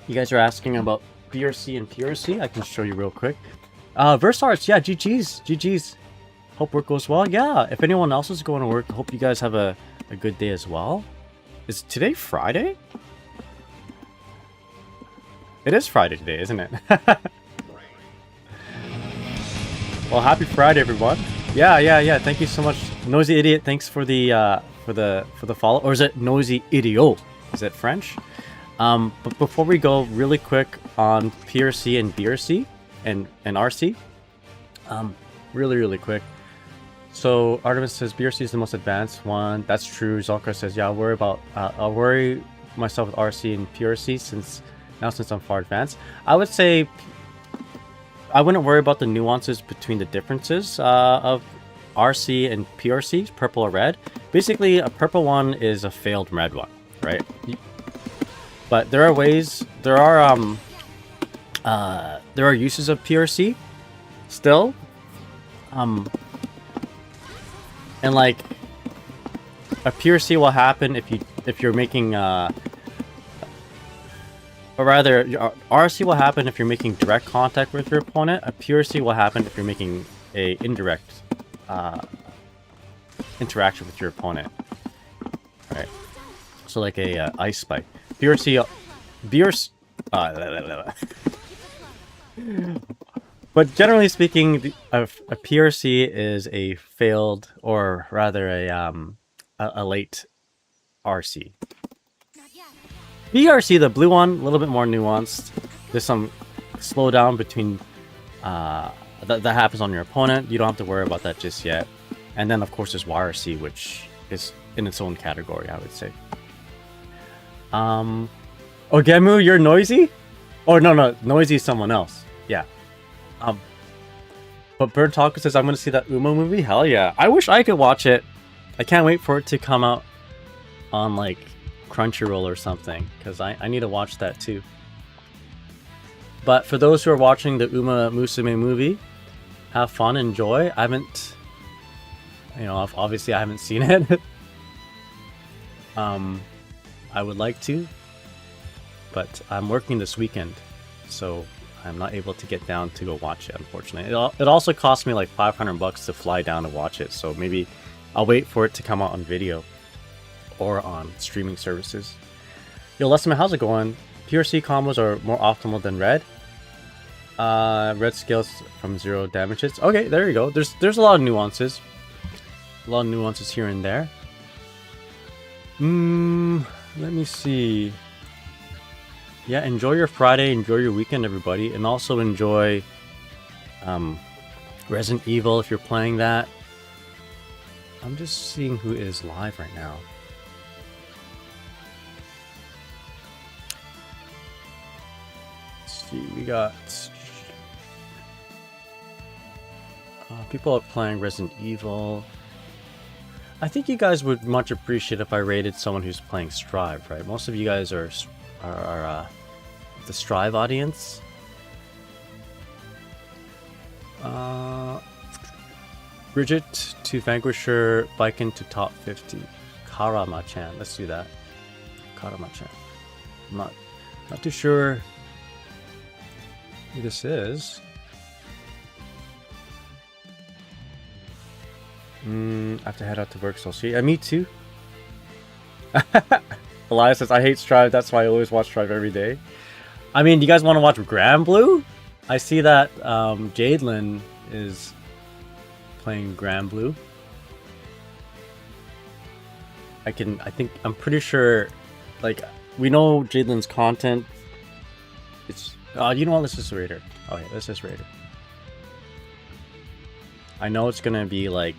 You guys are asking about BRC and PRC. I can show you real quick. Verse Arts, yeah, GG's. Hope work goes well. Yeah, if anyone else is going to work, hope you guys have a good day as well. Is today Friday? It is Friday today, isn't it? Well, happy Friday, everyone. Yeah. Thank you so much, Nosy Idiot. Thanks for the follow. Or is it Nosy Idiot? Is it French? But before we go, really quick on PRC and BRC and RC. Really quick. So Artemis says BRC is the most advanced one. That's true. Zolkar says, yeah, I'll worry myself with RC and PRC since I'm far advanced. I would say I wouldn't worry about the nuances between the differences of RC and PRC, purple or red. Basically, a purple one is a failed red one, right? But there are ways, there are uses of PRC still. And like a PRC will happen if you're making or rather, RC will happen if you're making direct contact with your opponent. A PRC will happen if you're making a indirect interaction with your opponent. Right. So like a ice spike. PRC, but generally speaking, a PRC is a failed, or rather a late RC. BRC, the blue one, a little bit more nuanced. There's some slowdown between that happens on your opponent. You don't have to worry about that just yet. And then of course there's YRC, which is in its own category, I would say. Ogemu, you're noisy? Oh no, noisy is someone else. Yeah. But Bird Taco says I'm gonna see that Uma movie. Hell yeah! I wish I could watch it. I can't wait for it to come out on like Crunchyroll or something, because I need to watch that too. But for those who are watching the Uma Musume movie, have fun, enjoy. I haven't, obviously I haven't seen it. I would like to, but I'm working this weekend, so I'm not able to get down to go watch it, unfortunately. It also cost me like $500 to fly down to watch it, so maybe I'll wait for it to come out on video or on streaming services. Yo, Lesman, how's it going? PRC combos are more optimal than red. Red scales from 0 damages. Okay, there you go. There's a lot of nuances. A lot of nuances here and there. Let me see. Yeah, enjoy your Friday, enjoy your weekend, everybody, and also enjoy Resident Evil if you're playing that. I'm just seeing who is live right now. Let's see, we got people are playing Resident Evil. I think you guys would much appreciate if I rated someone who's playing Strive, right? Most of you guys are the Strive audience. Bridget to Vanquisher, Viking to top 50. Karama-chan, let's do that. Karama-chan. I'm not too sure who this is. I have to head out to work, so I'll see. Me too. Elias says, I hate Strive, that's why I always watch Strive every day. I mean, you guys want to watch Grand Blue? I see that Jadelyn is playing Grand Blue. I'm pretty sure, like, we know Jadelyn's content. It's, you know what, let's just rate her. Okay, let's just rate her. I know it's gonna be, like,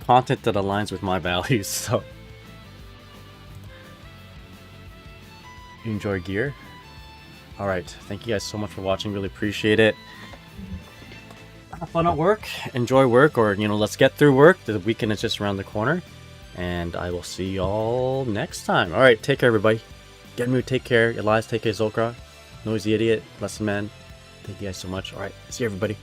content that aligns with my values, so. Enjoy gear. Alright, thank you guys so much for watching, really appreciate it. Have fun at work, enjoy work, or let's get through work. The weekend is just around the corner, and I will see y'all next time. Alright, take care everybody. Genmu, take care. Elias, take care. Zolkra, Noisy Idiot, Lesson Man, thank you guys so much. Alright, see you everybody.